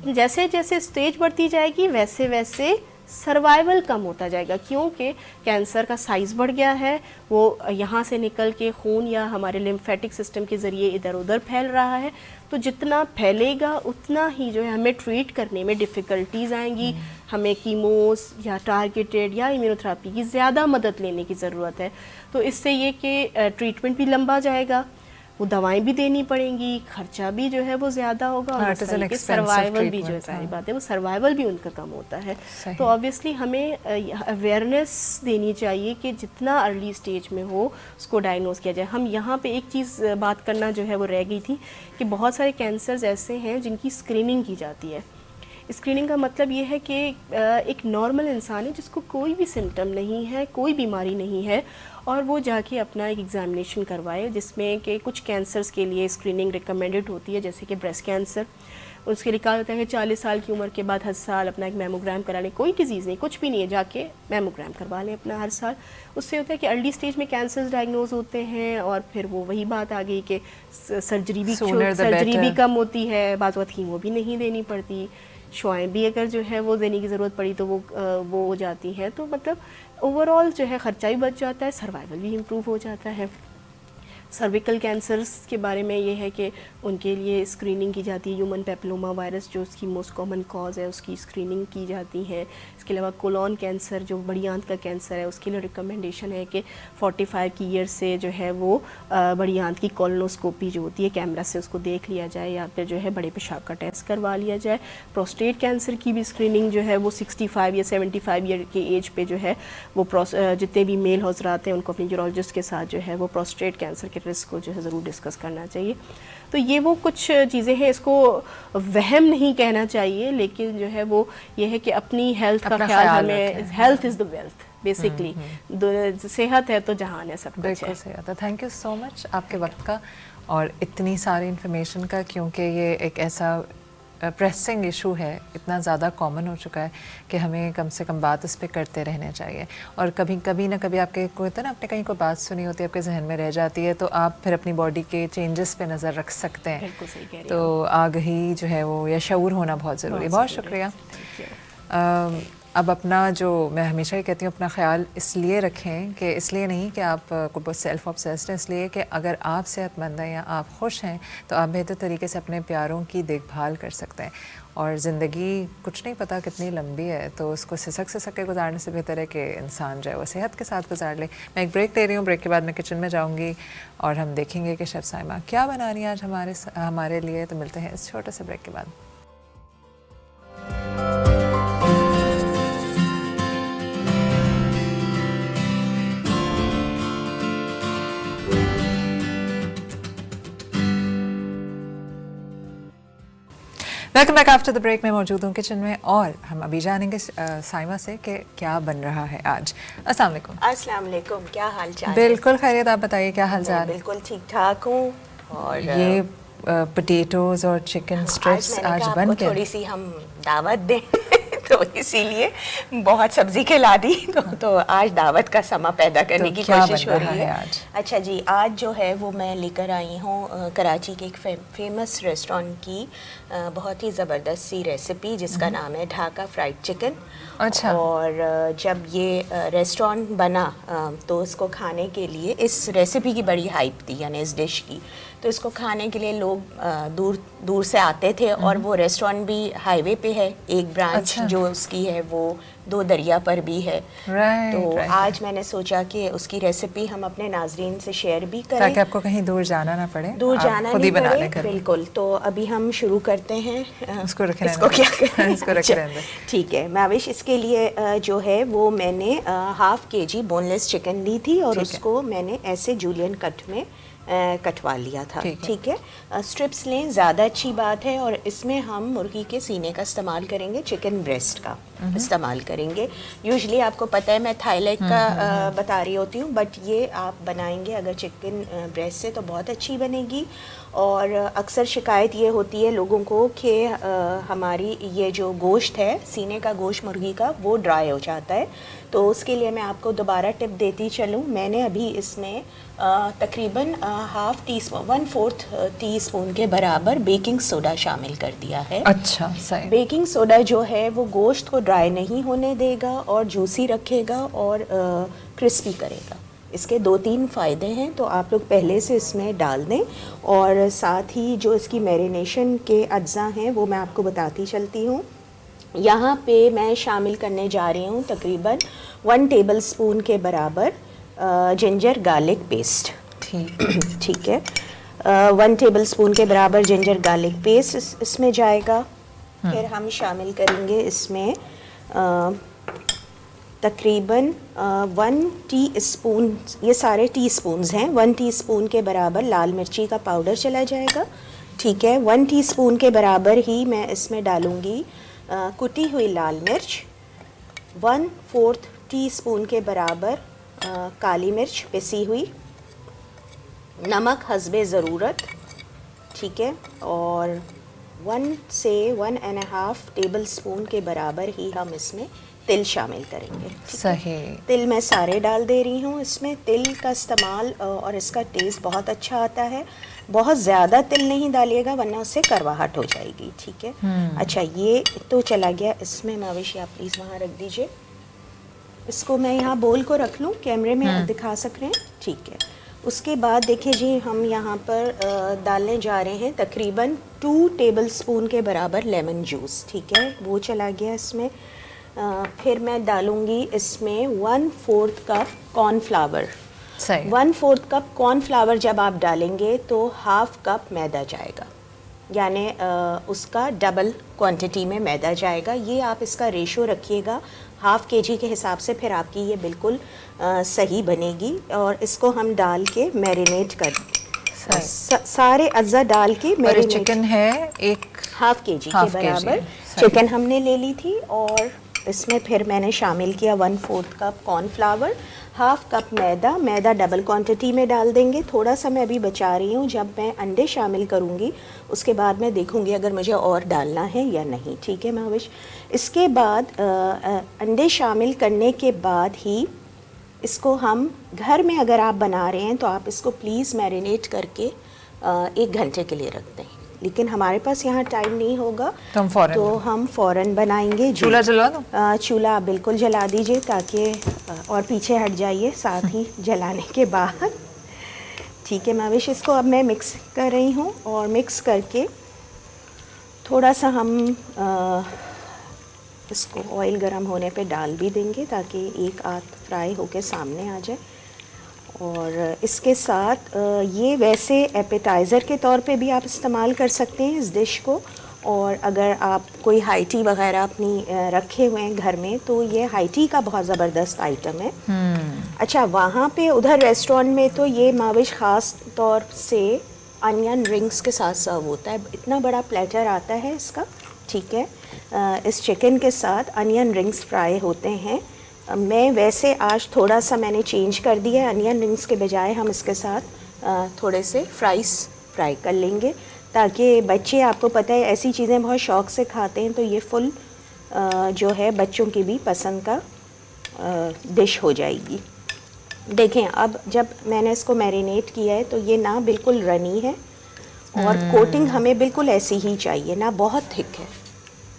جیسے جیسے اسٹیج بڑھتی جائے گی ویسے ویسے سروائیول کم ہوتا جائے گا, کیونکہ کینسر کا سائز بڑھ گیا ہے. وہ یہاں سے نکل کے خون یا ہمارے لمفیٹک سسٹم کے ذریعے ادھر ادھر پھیل رہا ہے. تو جتنا پھیلے گا اتنا ہی جو ہے ہمیں ٹریٹ کرنے میں ڈیفیکلٹیز آئیں گی. ہمیں کیموز یا ٹارگیٹڈ یا ایمیونوتھراپی کی زیادہ مدد لینے کی ضرورت ہے. تو اس سے یہ کہ ٹریٹمنٹ بھی لمبا جائے گا, وہ دوائیں بھی دینی پڑیں گی, خرچہ بھی جو ہے وہ زیادہ ہوگا, اور سروائیول بھی جو ہے ساری بات ہے وہ سروائیول بھی ان کا کم ہوتا ہے. تو آبویسلی ہمیں اویئرنیس دینی چاہیے کہ جتنا ارلی اسٹیج میں ہو اس کو ڈائگنوز کیا جائے. ہم یہاں پہ ایک چیز بات کرنا جو ہے وہ رہ گئی تھی کہ بہت سارے کینسرز ایسے ہیں جن کی اسکریننگ کی جاتی ہے. اسکریننگ کا مطلب یہ ہے کہ ایک نارمل انسان ہے جس کو کوئی بھی سمٹم نہیں ہے, کوئی بیماری نہیں ہے, اور وہ جا کے اپنا ایک ایگزامینیشن کروائے, جس میں کہ کچھ کینسرز کے لیے اسکریننگ ریکمینڈڈ ہوتی ہے, جیسے کہ بریسٹ کینسر. اس کے لیے کہا جاتا ہے کہ 40 سال کی عمر کے بعد ہر سال اپنا ایک میموگرام کرا لیں. کوئی ڈیزیز نہیں, کچھ بھی نہیں ہے, جا کے میموگرام کروا لیں اپنا ہر سال. اس سے ہوتا ہے کہ ارلی اسٹیج میں کینسرز ڈائگنوز ہوتے ہیں, اور پھر وہ وہی بات آ گئی کہ سرجری بھی کم ہوتی ہے, بعض وقت کیمو بھی نہیں دینی پڑتی, شوائیں بھی اگر جو ہے وہ دینے کی ضرورت پڑی تو وہ ہو جاتی ہیں. تو مطلب اوور آل جو ہے خرچہ بھی بچ جاتا ہے, سروائیول بھی امپروو ہو جاتا ہے. سرویکل کینسرز کے بارے میں یہ ہے کہ ان کے لیے اسکریننگ کی جاتی ہے. ہیومن پیپلوما وائرس جو اس کی موسٹ کامن کاز ہے, اس کی اسکریننگ کی جاتی ہے. اس کے علاوہ کولون کینسر جو بڑی آنت کا کینسر ہے, اس کے لیے ریکمنڈیشن ہے کہ 45 کی ایئر سے جو ہے وہ بڑی آنت کی کولونوسکوپی جو ہوتی ہے کیمرہ سے اس کو دیکھ لیا جائے, یا پھر جو ہے بڑے پیشاب کا ٹیسٹ کروا لیا جائے. پروسٹیٹ کینسر کی بھی اسکریننگ جو ہے وہ 65 یا 75 ایئر کی ایج پہ جو ہے وہ جتنے بھی میل حضرات ہیں ان کو اپنی یورولوجسٹ کے ساتھ جو ہے وہ پروسٹیٹ کینسر کے رسک کو جو ہے ضرور ڈسکس کرنا چاہیے. تو یہ وہ کچھ چیزیں ہیں, اس کو وہم نہیں کہنا چاہیے, لیکن جو ہے وہ یہ ہے کہ اپنی ہیلتھ کا خیال ہمیں, health is the wealth basically. صحت ہے تو جہان ہے, سب کچھ ہے. بالکل صحت ہے. تھینک یو سو مچ آپ کے وقت کا اور اتنی ساری انفارمیشن کا, کیونکہ یہ ایک ایسا پریسنگ ایشو ہے، اتنا زیادہ کامن ہو چکا ہے کہ ہمیں کم سے کم بات اس پہ کرتے رہنا چاہیے. اور کبھی نہ کبھی آپ کے کوئی ہوتا ہے نا، آپ نے کہیں کوئی بات سنی ہوتی ہے، آپ کے ذہن میں رہ جاتی ہے، تو آپ پھر اپنی باڈی کے چینجز پہ نظر رکھ سکتے ہیں. بالکل صحیح کہہ رہی ہیں. تو آگہی جو ہے وہ یا شعور ہونا بہت ضروری ہے. بہت شکریہ. اب اپنا جو میں ہمیشہ ہی کہتی ہوں، اپنا خیال اس لیے رکھیں کہ اس لیے نہیں کہ آپ کو بہت سیلف آبسیسڈ ہیں، اس لیے کہ اگر آپ صحت مند ہیں یا آپ خوش ہیں تو آپ بہتر طریقے سے اپنے پیاروں کی دیکھ بھال کر سکتے ہیں. اور زندگی کچھ نہیں پتہ کتنی لمبی ہے، تو اس کو سسک کے گزارنے سے بہتر ہے کہ انسان جو ہے وہ صحت کے ساتھ گزار لے. میں ایک بریک لے رہی ہوں، بریک کے بعد میں کچن میں جاؤں گی اور ہم دیکھیں گے کہ شیف سائمہ کیا بنا رہی ہیں آج ہمارے لیے. تو ملتے ہیں اس چھوٹے سے بریک کے بعد. Welcome back after the break. میں موجود ہوں کچن میں اور ہم ابھی جانیں گے سائمہ سے کہ کیا بن رہا ہے آج. السلام علیکم. السلام علیکم، کیا حال چال؟ بالکل خیریت، آپ بتائیے کیا حال چال؟ بالکل ٹھیک ٹھاک ہوں. اور یہ پوٹیٹوز اور چکن اسٹرپس آج بن کے تھوڑی سی ہم دعوت دیں تو اسی لیے بہت سبزی کھلا دی، تو آج دعوت کا سما پیدا کرنے کی کوشش ہو رہی ہے. اچھا جی، آج جو ہے وہ میں لے کر آئی ہوں کراچی کے ایک فیمس ریسٹورینٹ کی بہت ہی زبردست سی ریسیپی جس کا نام ہے ڈھاکہ فرائیڈ چکن. اچھا. اور جب یہ ریسٹورینٹ بنا تو اس کو کھانے کے لیے اس ریسیپی کی بڑی ہائپ تھی، یعنی اس ڈش کی. تو اس کو کھانے کے لیے لوگ دور دور سے آتے تھے. اور وہ ریسٹورینٹ بھی ہائی وے پہ ہے، ایک برانچ جو اس کی ہے وہ 2 دریا پر بھی ہے. تو آج میں نے سوچا کہ اس کی ریسیپی ہم اپنے ناظرین سے شیئر بھی کریں تاکہ آپ کو کہیں دور جانا نہ پڑے، دور جانا نہیں پڑے. بالکل. تو ابھی ہم شروع کرتے ہیں. اس کو رکھیں، ٹھیک ہے ماوش. اس کے لیے جو ہے وہ میں نے ½ kg بون لیس چکن لی تھی اور اس کو میں نے ایسے جولین کٹ میں کٹوا لیا تھا. ٹھیک ہے. اسٹرپس لیں، زیادہ اچھی بات ہے. اور اس میں ہم مرغی کے سینے کا استعمال کریں گے، چکن بریسٹ کا استعمال کریں گے. یوزلی آپ کو پتہ ہے میں تھائی لیگ کا بتا رہی ہوتی ہوں، بٹ یہ آپ بنائیں گے اگر چکن بریسٹ سے تو بہت اچھی بنے گی. اور اکثر شکایت یہ ہوتی ہے لوگوں کو کہ ہماری یہ جو گوشت ہے، سینے کا گوشت مرغی کا، وہ ڈرائی ہو جاتا ہے. تو اس کے لیے میں آپ کو دوبارہ ٹپ دیتی چلوں. میں نے ابھی اس میں تقریباً 1/4 ٹی اسپون کے برابر بیکنگ سوڈا شامل کر دیا ہے. اچھا صحیح. بیکنگ سوڈا جو ہے وہ گوشت کو ڈرائی نہیں ہونے دے گا اور جوسی رکھے گا اور کرسپی کرے گا. اس کے 2-3 فائدے ہیں، تو آپ لوگ پہلے سے اس میں ڈال دیں. اور ساتھ ہی جو اس کی میرینیشن کے اجزاء ہیں وہ میں آپ کو بتاتی چلتی ہوں. یہاں پہ میں شامل کرنے جا رہی ہوں تقریباً 1 ٹیبل اسپون کے برابر جنجر گارلک پیسٹ. ٹھیک ہے. 1 ٹیبل اسپون کے برابر جنجر گارلک پیسٹ اس میں جائے گا. پھر ہم شامل کریں گے اس میں تقریباً 1 ٹی اسپون، یہ سارے ٹی اسپونز ہیں، 1 ٹی اسپون کے برابر لال مرچی کا پاؤڈر چلا جائے گا. ٹھیک ہے. 1 ٹی اسپون کے برابر ہی میں اس میں ڈالوں گی کٹی ہوئی لال مرچ. 1/4 ٹی اسپون کے برابر کالی مرچ پسی ہوئی. نمک حسب ضرورت. ٹھیک ہے. اور 1 سے 1.5 ٹیبل اسپون کے برابر ہی ہم اس میں تل شامل کریں گے. صحیح. تل میں سارے ڈال دے رہی ہوں. اس میں تل کا استعمال اور اس کا ٹیسٹ بہت اچھا آتا ہے. بہت زیادہ تل نہیں ڈالیے گا ورنہ اس سے کرواہٹ ہو جائے گی. ٹھیک ہے. اچھا یہ تو چلا گیا. اس میں ماوشی آپ پلیز وہاں رکھ دیجئے. اس کو میں یہاں بول کو رکھ لوں، کیمرے میں دکھا سک رہے ہیں. ٹھیک ہے. اس کے بعد دیکھیں جی ہم یہاں پر ڈالنے جا رہے ہیں تقریباً 2 ٹیبل اسپون کے برابر لیمن جوس. ٹھیک ہے. وہ چلا گیا اس میں. پھر میں ڈالوں گی اس میں 1/4 cup corn flour. 1/4 cup corn flour جب آپ ڈالیں گے تو ½ کپ میدا جائے گا، یعنی اس کا ڈبل کوانٹٹی میں میدا جائے گا. یہ آپ اس کا ریشو رکھیے گا ½ kg کے حساب سے، پھر آپ کی یہ بالکل صحیح بنے گی. اور اس کو ہم ڈال کے میرینیٹ کر سارے اجزاء ڈال کے میرینیٹ. چکن ہے ½ kg کے برابر چکن ہم نے لے لی تھی. اور اس میں پھر میں نے شامل کیا 1/4 کپ کارن فلاور، 1/2 کپ میدا. میدا ڈبل کوانٹٹی میں ڈال دیں گے. تھوڑا سا میں ابھی بچا رہی ہوں، جب میں انڈے شامل کروں گی اس کے بعد میں دیکھوں گی اگر مجھے اور ڈالنا ہے یا نہیں. ٹھیک ہے مہوش. اس کے بعد انڈے شامل کرنے کے بعد ہی اس کو ہم گھر میں اگر آپ بنا رہے ہیں تو آپ اس کو پلیز میرینیٹ کر کے 1 گھنٹے کے لیے رکھ دیں. لیکن ہمارے پاس یہاں ٹائم نہیں ہوگا تو ہم فوراً بنائیں گے. چولہا جلا دو؟ چولہا آپ بالکل جلا دیجئے تاکہ اور پیچھے ہٹ جائیے ساتھ ہی جلانے کے بعد. ٹھیک ہے مہوش. اس کو اب میں مکس کر رہی ہوں اور مکس کر کے تھوڑا سا ہم اس کو آئل گرم ہونے پہ ڈال بھی دیں گے تاکہ ایک آدھ فرائی ہو کے سامنے آ جائے. اور اس کے ساتھ یہ ویسے ایپیٹائزر کے طور پہ بھی آپ استعمال کر سکتے ہیں اس ڈش کو. اور اگر آپ کوئی ہائی ٹی وغیرہ اپنی رکھے ہوئے ہیں گھر میں تو یہ ہائی ٹی کا بہت زبردست آئٹم ہے. اچھا وہاں پہ ادھر ریسٹورینٹ میں تو یہ ماوش خاص طور سے انین رنگس کے ساتھ سرو ہوتا ہے. اتنا بڑا پلیٹر آتا ہے اس کا. ٹھیک ہے. اس چکن کے ساتھ انین رنگس فرائی ہوتے ہیں. میں ویسے آج تھوڑا سا میں نے چینج کر دیا ہے. انین رنگس کے بجائے ہم اس کے ساتھ تھوڑے سے فرائی کر لیں گے تاکہ بچے، آپ کو پتہ ہے ایسی چیزیں بہت شوق سے کھاتے ہیں تو یہ فل جو ہے بچوں کی بھی پسند کا ڈش ہو جائے گی. دیکھیں اب جب میں نے اس کو میرینیٹ کیا ہے تو یہ نہ بالکل رنی ہے اور کوٹنگ ہمیں بالکل ایسی ہی چاہیے، نہ بہت تھک ہے.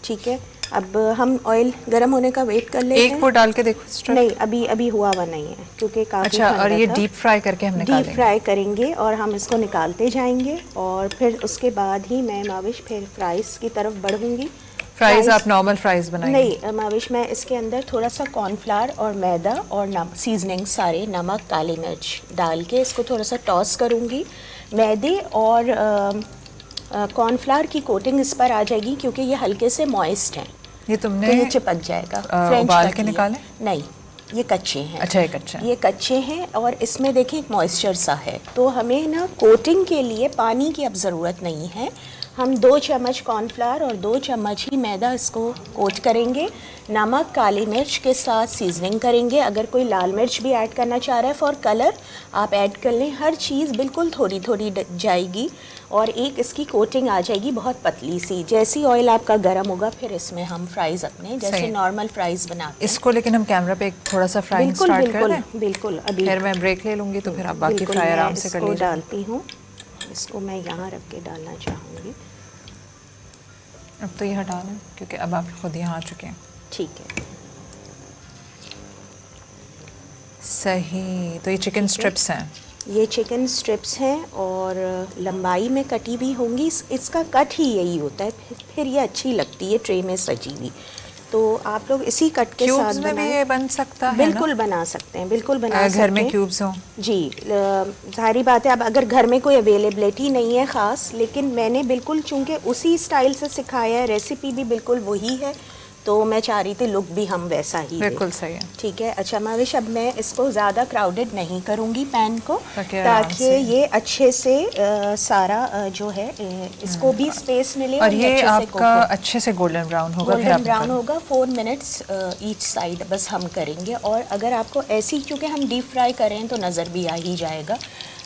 ٹھیک ہے. اب ہم آئل گرم ہونے کا ویٹ کر لیتے ہیں. ایک وہ ڈال کے دیکھو. نہیں ابھی ہوا ہوا نہیں ہے کیونکہ کافی اچھا. اور یہ ڈیپ فرائی کر کے ہم نکالیں گے؟ ڈیپ فرائی کریں گے اور ہم اس کو نکالتے جائیں گے اور پھر اس کے بعد ہی میں ماوش پھر فرائز کی طرف بڑھوں گی. فرائز آپ نارمل فرائز بنائیں گے؟ نہیں ماوش، میں اس کے اندر تھوڑا سا کارن فلاور اور میدا اور سیزننگ سارے نمک کالی مرچ ڈال کے اس کو تھوڑا سا ٹاس کروں گی. میدے اور کارن فلاور کی کوٹنگ اس پر آ جائے گی کیونکہ یہ ہلکے سے موئسٹ ہیں. یہ تم نے یہ چپک جائے گا. ابال کے نکالے؟ نہیں یہ کچے ہیں. اچھا یہ کچے ہیں اور اس میں دیکھیں ایک موئسچر سا ہے تو ہمیں نا کوٹنگ کے لیے پانی کی اب ضرورت نہیں ہے. ہم 2 چمچ کارن فلاور اور 2 چمچ ہی میدا اس کو کوٹ کریں گے. نمک کالی مرچ کے ساتھ سیزننگ کریں گے. اگر کوئی لال مرچ بھی ایڈ کرنا چاہ رہا ہے فار کلر آپ ایڈ کر لیں. ہر چیز بالکل تھوڑی تھوڑی جائے گی اور ایک اس کی کوٹنگ آ جائے گی بہت پتلی سی. جیسی آئل آپ کا گرم ہوگا پھر اس میں ہم فرائز اپنے جیسے نارمل فرائز بناتے ہیں اس کو. لیکن ہم کیمرہ پہ تھوڑا سا فرائنگ سٹارٹ کر دیں؟ بالکل. ابھی پھر میں بریک لے لوں گی تو پھر آپ باقی فرائی آرام سے کر لیجیے. ڈالتی ہوں اس کو میں یہاں رکھ کے ڈالنا چاہوں گی. اب تو یہ ہٹا لیں کیونکہ اب آپ خود یہاں آ چکے ہیں. ٹھیک ہے. صحیح. تو یہ چکن سٹرپس ہیں؟ یہ چکن سٹرپس ہیں اور لمبائی میں کٹی بھی ہوں گی. اس کا کٹ ہی یہی ہوتا ہے پھر یہ اچھی لگتی ہے ٹرے میں سجی ہوئی. تو آپ لوگ اسی کٹ کے ساتھ میں بھی یہ بن سکتا ہے؟ بالکل بنا سکتے ہیں. بالکل بنا سکتے ہیں. گھر میں کیوبز ہوں؟ جی ظاہری بات ہے. اب اگر گھر میں کوئی اویلیبلٹی نہیں ہے خاص، لیکن میں نے بالکل چونکہ اسی اسٹائل سے سکھایا ہے، ریسیپی بھی بالکل وہی ہے تو میں چاہ رہی تھی لک بھی ہم ویسا ہی. بالکل صحیح ہے. ٹھیک ہے. اچھا ماوش اب میں اس کو زیادہ کراؤڈڈ نہیں کروں گی پین کو تاکہ یہ اچھے سے سارا جو ہے اس کو بھی اسپیس ملے. اور یہ آپ کا اچھے سے گولڈن براؤن ہوگا. گولڈن براؤن ہوگا. 4 منٹس ایچ سائڈ بس ہم کریں گے. اور اگر آپ کو ایسی چونکہ ہم ڈیپ فرائی کریں تو نظر بھی آ ہی جائے گا.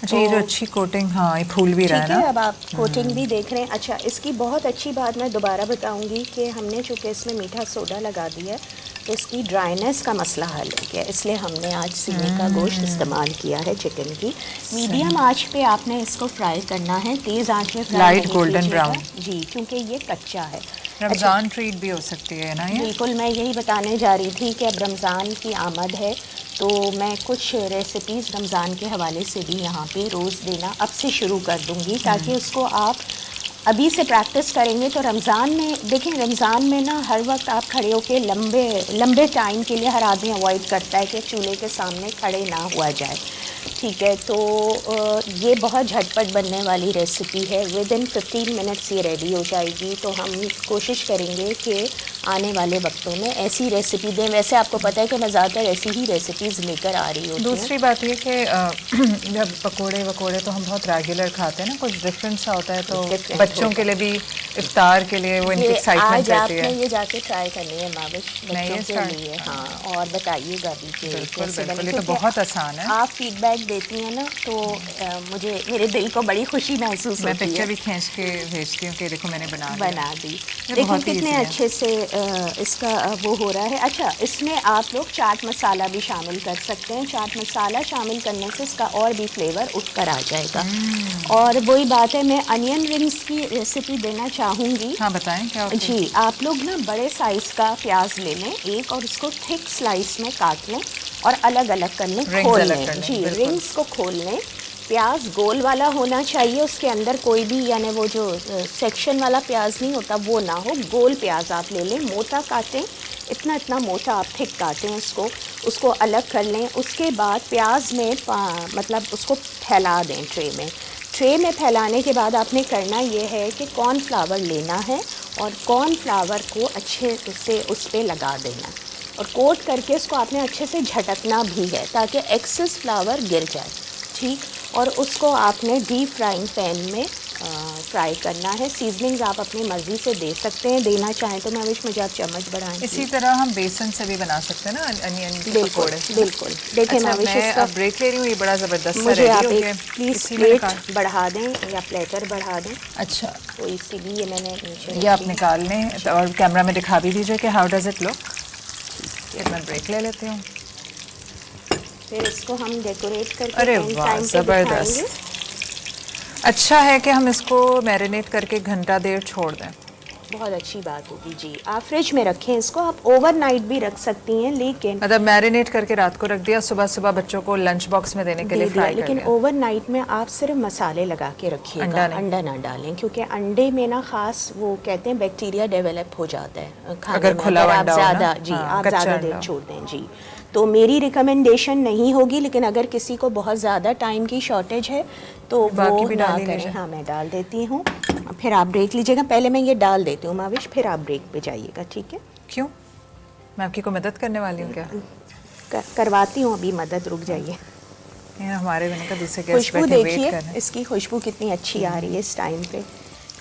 اچھا یہ جو اچھی کوٹنگ، ہاں یہ پھول بھی رہا ہے نا. ٹھیک ہے. اب آپ کوٹنگ بھی دیکھ رہے ہیں. اچھا اس کی بہت اچھی بات میں دوبارہ بتاؤں گی کہ ہم نے چونکہ اس میں میٹھا سوڈا لگا دیا ہے تو اس کی ڈرائینس کا مسئلہ حل ہو گیا. اس لیے ہم نے آج سینے کا گوشت استعمال کیا ہے چکن کی. میڈیم آنچ پہ آپ نے اس کو فرائی کرنا ہے. تیز آنچ پہ فرائی لائٹ گولڈن براؤن. جی کیونکہ یہ کچا ہے. رمضان ٹریٹ بھی ہو سکتی ہے نا یہ؟ بالکل. میں یہی بتانے جا رہی تھی کہ اب رمضان کی آمد ہے تو میں کچھ ریسیپیز رمضان کے حوالے سے بھی یہاں پہ روز دینا اب سے شروع کر دوں گی تاکہ اس کو آپ ابھی سے پریکٹس کریں گے تو رمضان میں دیکھیں. رمضان میں نا ہر وقت آپ کھڑے ہو کے لمبے ٹائم کے لیے ہر آدمی اوائڈ کرتا ہے کہ چولہے کے سامنے کھڑے نہ ہوا جائے. ٹھیک ہے. تو یہ بہت جھٹ پٹ بننے والی ریسیپی ہے. ود ان 15 منٹس یہ ریڈی ہو جائے گی. تو ہم کوشش کریں گے کہ آنے والے وقتوں میں ایسی ریسیپی دیں. ویسے آپ کو پتہ ہے کہ میں زیادہ تر ایسی ہی ریسیپیز لے کر آ رہی ہوتی ہوں. دوسری بات یہ کہ جب پکوڑے تو ہم بہت ریگولر کھاتے ہیں نا, کچھ ڈفرینٹ سا ہوتا ہے, تو بچوں کے لیے بھی افطار کے لیے وہ ان کی ایکسائٹمنٹ رہتی ہے. آج آپ نے یہ جا کے ٹرائی کرنی ہے مابش بچوں کے لیے. ہاں, اور بتائیے گا بھی کہ کیسے بنے. یہ تو بہت آسان ہے. آپ فیڈ بیک دیتی ہیں نا تو مجھے میرے دل کو بڑی خوشی محسوس ہوتی ہے. میں پکچر بھی کھینچ کے بھیجتی ہوں کہ دیکھو میں نے بنا دی. دیکھیں کتنے اچھے سے اس کا وہ ہو رہا ہے. اچھا, اس میں آپ لوگ چاٹ مسالہ بھی شامل کر سکتے ہیں. چاٹ مسالہ شامل کرنے سے اس کا اور بھی فلیور اٹھ کر آ جائے گا. اور وہی بات ہے, میں انین رنگس کی ریسیپی دینا چاہوں گی. ہاں بتائیں کیا ہوتی ہے. جی, آپ لوگ نا بڑے سائز کا پیاز لے لیں ایک, اور اس کو تھک سلائس میں کاٹ لیں اور الگ الگ کر لیں, کھول لیں. جی, رنگس کو کھول لیں. پیاز گول والا ہونا چاہیے, اس کے اندر کوئی بھی یعنی وہ جو سیکشن والا پیاز نہیں ہوتا وہ نہ ہو. گول پیاز آپ لے لیں, موٹا کاٹیں, اتنا موٹا آپ تھک کاٹیں اس کو الگ کر لیں. اس کے بعد پیاز میں مطلب اس کو پھیلا دیں ٹرے میں پھیلانے کے بعد آپ نے کرنا یہ ہے کہ کارن فلاور لینا ہے اور کارن فلاور کو اچھے سے اس پہ لگا دینا اور کوٹ کر کے اس کو آپ نے اچھے سے جھٹکنا بھی ہے تاکہ ایکسس فلاور گر جائے. ٹھیک, اور اس کو آپ نے ڈیپ فرائنگ پین میں فرائی کرنا ہے. سیزننگز آپ اپنی مرضی سے دے سکتے ہیں, دینا چاہیں تو مجھے آپ چمچ بڑھائیں. اسی طرح ہم بیسن سے بھی بنا سکتے ہیں نا انین کے پکوڑے. بالکل. دیکھیں میں اب بریک لے رہی ہوں, یہ بڑا زبردست سا مجھے آپ ریڈی ہو ایک گیا. پلیز پلیٹ بڑھا دیں یا پلیٹر بڑھا دیں. اچھا, تو اسی لیے میں نے نیچے یہ آپ نکال لیں اور کیمرہ میں دکھا بھی دیجیے کہ ہاؤ ڈز اٹ لک. میں بریک لے لیتی ہوں. پھر اس کو ہم ڈیکوریٹ کر کے ارے واہ زبردست. اچھا ہے کہ ہم اس کو میرینیٹ کر کے گھنٹہ دیر چھوڑ دیں. بہت اچھی بات ہوگی. جی, آپ فریج میں رکھیں اس کو, آپ اوور نائٹ بھی رکھ سکتی ہیں, لیکن مطلب میرینیٹ کر کے رات کو رکھ دیا, صبح بچوں کو لنچ باکس میں دینے کے لیے فرائی کر لیکن لیا. اوور نائٹ میں آپ صرف مسالے لگا کے رکھیے گا, انڈا نہ ڈالیں, کیونکہ انڈے میں نا خاص وہ کہتے ہیں بیکٹیریا ڈیولپ ہو جاتا ہے کھانے میں اگر آپ زیادہ آپ زیادہ دیر چھوڑ دیں. جی, تو میری ریکمنڈیشن نہیں ہوگی, لیکن اگر کسی کو بہت زیادہ ٹائم کی شارٹیج ہے تو وہ نہ کریں. ہاں, میں ڈال دیتی ہوں, پھر آپ بریک لیجیے گا. پہلے میں یہ ڈال دیتی ہوں ماوش, پھر آپ بریک پہ جائیے گا. ٹھیک ہے. کیوں, میں آپ کی کوئی مدد کرنے والی ہوں کیا؟ کرواتی ہوں ابھی مدد, رک جائیے. ہمارے بنے کا دوسرے گیسٹ خوشبو بیٹھے دیکھیے, ویٹ کر رہے ہیں. اس کی خوشبو کتنی اچھی آ رہی ہے اس ٹائم پہ.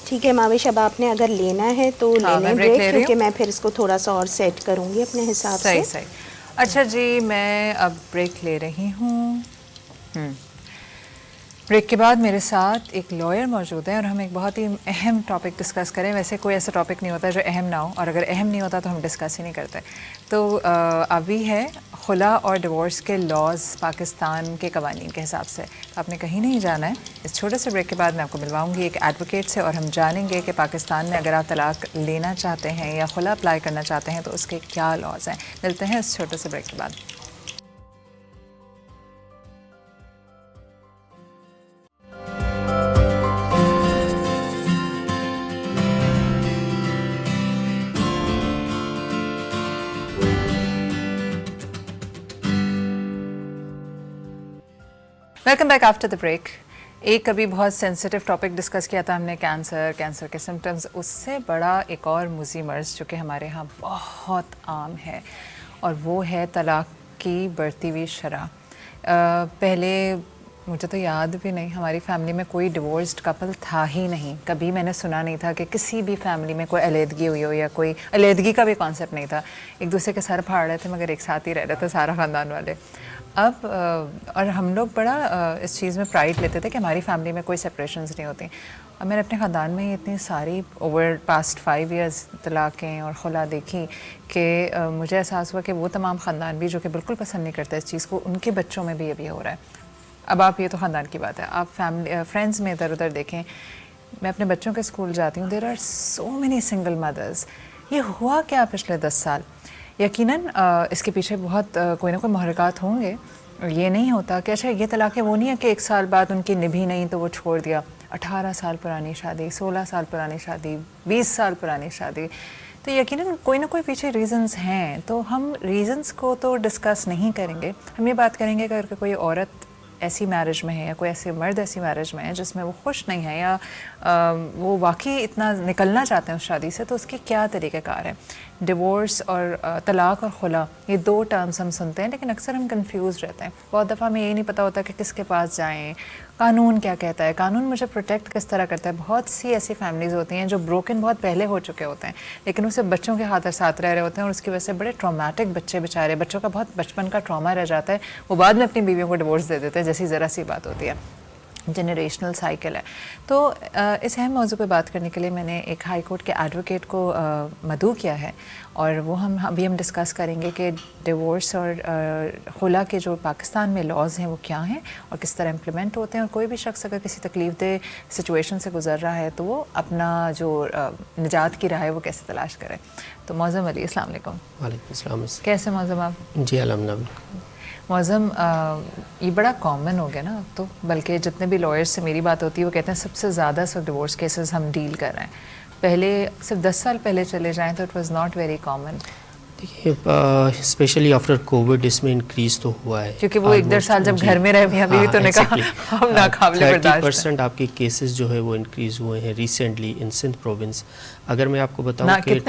ٹھیک ہے ماوش, اب آپ نے اگر لینا ہے تو لے لیں بریک, کیونکہ میں پھر اس کو تھوڑا سا اور سیٹ کروں گی اپنے حساب سے. صحیح. اچھا جی, میں اب بریک لے رہی ہوں. بریک کے بعد میرے ساتھ ایک لائر موجود ہے اور ہم ایک بہت ہی اہم ٹاپک ڈسکس کریں. ویسے کوئی ایسا ٹاپک نہیں ہوتا جو اہم نہ ہو, اور اگر اہم نہیں ہوتا تو ہم ڈسکس ہی نہیں کرتے. تو ابھی ہے خلا اور ڈیورس کے لاز پاکستان کے قوانین کے حساب سے. آپ نے کہیں نہیں جانا ہے. اس چھوٹے سے بریک کے بعد میں آپ کو ملواؤں گی ایک ایڈوکیٹ سے, اور ہم جانیں گے کہ پاکستان میں اگر آپ طلاق لینا چاہتے ہیں یا خلا اپلائی کرنا چاہتے ہیں تو اس کے کیا لاز ہیں. ملتے ہیں اس چھوٹے سے بریک کے بعد. Welcome back after the break. ایک ابھی بہت سینسٹیو ٹاپک ڈسکس کیا تھا ہم نے, کینسر کے سمٹمز. اس سے بڑا ایک اور موذی مرض جو کہ ہمارے ہاں بہت عام ہے, اور وہ ہے طلاق کی بڑھتی ہوئی شرح. پہلے مجھے تو یاد بھی نہیں, ہماری فیملی میں کوئی ڈیورسڈ کپل تھا ہی نہیں. کبھی میں نے سنا نہیں تھا کہ کسی بھی فیملی میں کوئی علیحدگی ہوئی ہو, یا کوئی علیحدگی کا بھی کانسیپٹ نہیں تھا. ایک دوسرے کے سر پھاڑ رہے تھے مگر ایک ساتھ ہی رہ رہے تھے سارا خاندان والے. اب اور ہم لوگ بڑا اس چیز میں پرائڈ لیتے تھے کہ ہماری فیملی میں کوئی سپریشنز نہیں ہوتی. اب میں نے اپنے خاندان میں ہی اتنی ساری اوور پاسٹ 5 ایئرز طلاقیں اور خلا دیکھی کہ مجھے احساس ہوا کہ وہ تمام خاندان بھی جو کہ بالکل پسند نہیں کرتے اس چیز کو, ان کے بچوں میں بھی یہ بھی ہو رہا ہے. اب آپ یہ تو خاندان کی بات ہے, آپ فرینڈس میں ادھر ادھر دیکھیں. میں اپنے بچوں کے اسکول جاتی ہوں, there are so many single mothers. یہ ہوا کیا پچھلے 10 سال؟ یقیناً اس کے پیچھے بہت کوئی نہ کوئی محرکات ہوں گے. یہ نہیں ہوتا کہ اچھا یہ طلاقیں وہ نہیں ہے کہ 1 سال بعد ان کی نبھی نہیں تو وہ چھوڑ دیا. 18 سال پرانی شادی, 16 سال پرانی شادی, 20 سال پرانی شادی. تو یقیناً کوئی نہ کوئی پیچھے ریزنز ہیں. تو ہم ریزنز کو تو ڈسکس نہیں کریں گے, ہم یہ بات کریں گے کہ اگر کوئی عورت ایسی میرج میں ہے یا کوئی ایسے مرد ایسی میرج میں ہے جس میں وہ خوش نہیں ہے یا وہ واقعی اتنا نکلنا چاہتے ہیں اس شادی سے, تو اس کی کیا طریقہ کار ہے؟ ڈیورس اور طلاق اور خلا, یہ 2 ٹرمز ہم سنتے ہیں لیکن اکثر ہم کنفیوز رہتے ہیں. بہت دفعہ ہمیں یہ نہیں پتہ ہوتا کہ کس کے پاس جائیں, قانون کیا کہتا ہے, قانون مجھے پروٹیکٹ کس طرح کرتا ہے. بہت سی ایسی فیملیز ہوتی ہیں جو بروکن بہت پہلے ہو چکے ہوتے ہیں لیکن اسے بچوں کے ہاتھ ساتھ رہ رہے ہوتے ہیں اور اس کی وجہ سے بڑے ٹرامیٹک بچے بیچارے, بچوں کا بہت بچپن کا ٹراما رہ جاتا ہے, وہ بعد میں اپنی بیویوں کو ڈیورس دے دیتے ہیں جیسی ذرا سی بات ہوتی ہے. جنریشنل سائیکل ہے. تو اس اہم موضوع پہ بات کرنے کے لیے میں نے ایک ہائی کورٹ کے ایڈوکیٹ کو مدعو کیا ہے اور وہ ابھی ہم ڈسکس کریں گے کہ ڈیورس اور خلا کے جو پاکستان میں لاز ہیں وہ کیا ہیں اور کس طرح امپلیمنٹ ہوتے ہیں, اور کوئی بھی شخص اگر کسی تکلیف دہ سچویشن سے گزر رہا ہے تو وہ اپنا جو نجات کی راہ ہے وہ کیسے تلاش کرے. تو معظم علی, السلام علیکم. وعلیکم السلام. کیسے معظم آپ؟ جی الحمدللہ. معظم یہ بڑا کامن ہو گیا نا, تو بلکہ جتنے بھی لائرس سے میری بات ہوتی ہے وہ کہتے ہیں سب سے زیادہ اس وقت ڈیورس کیسز ہم ڈیل کر رہے ہیں. پہلے صرف 10 سال پہلے چلے جائیں تو it was not very common. دیکھیے اسپیشلی آفٹر کووڈ اس میں انکریز تو ہوا ہے, کیونکہ وہ 1.5 سال جب گھر میں رہے میاں بیوی تو نے کہا ہم ناقابل برداشت. 30% آپ کے کیسز جو ہے وہ انکریز ہوئے ہیں ریسنٹلی ان سندھ پروونس. اگر میں آپ کو بتاؤں کہ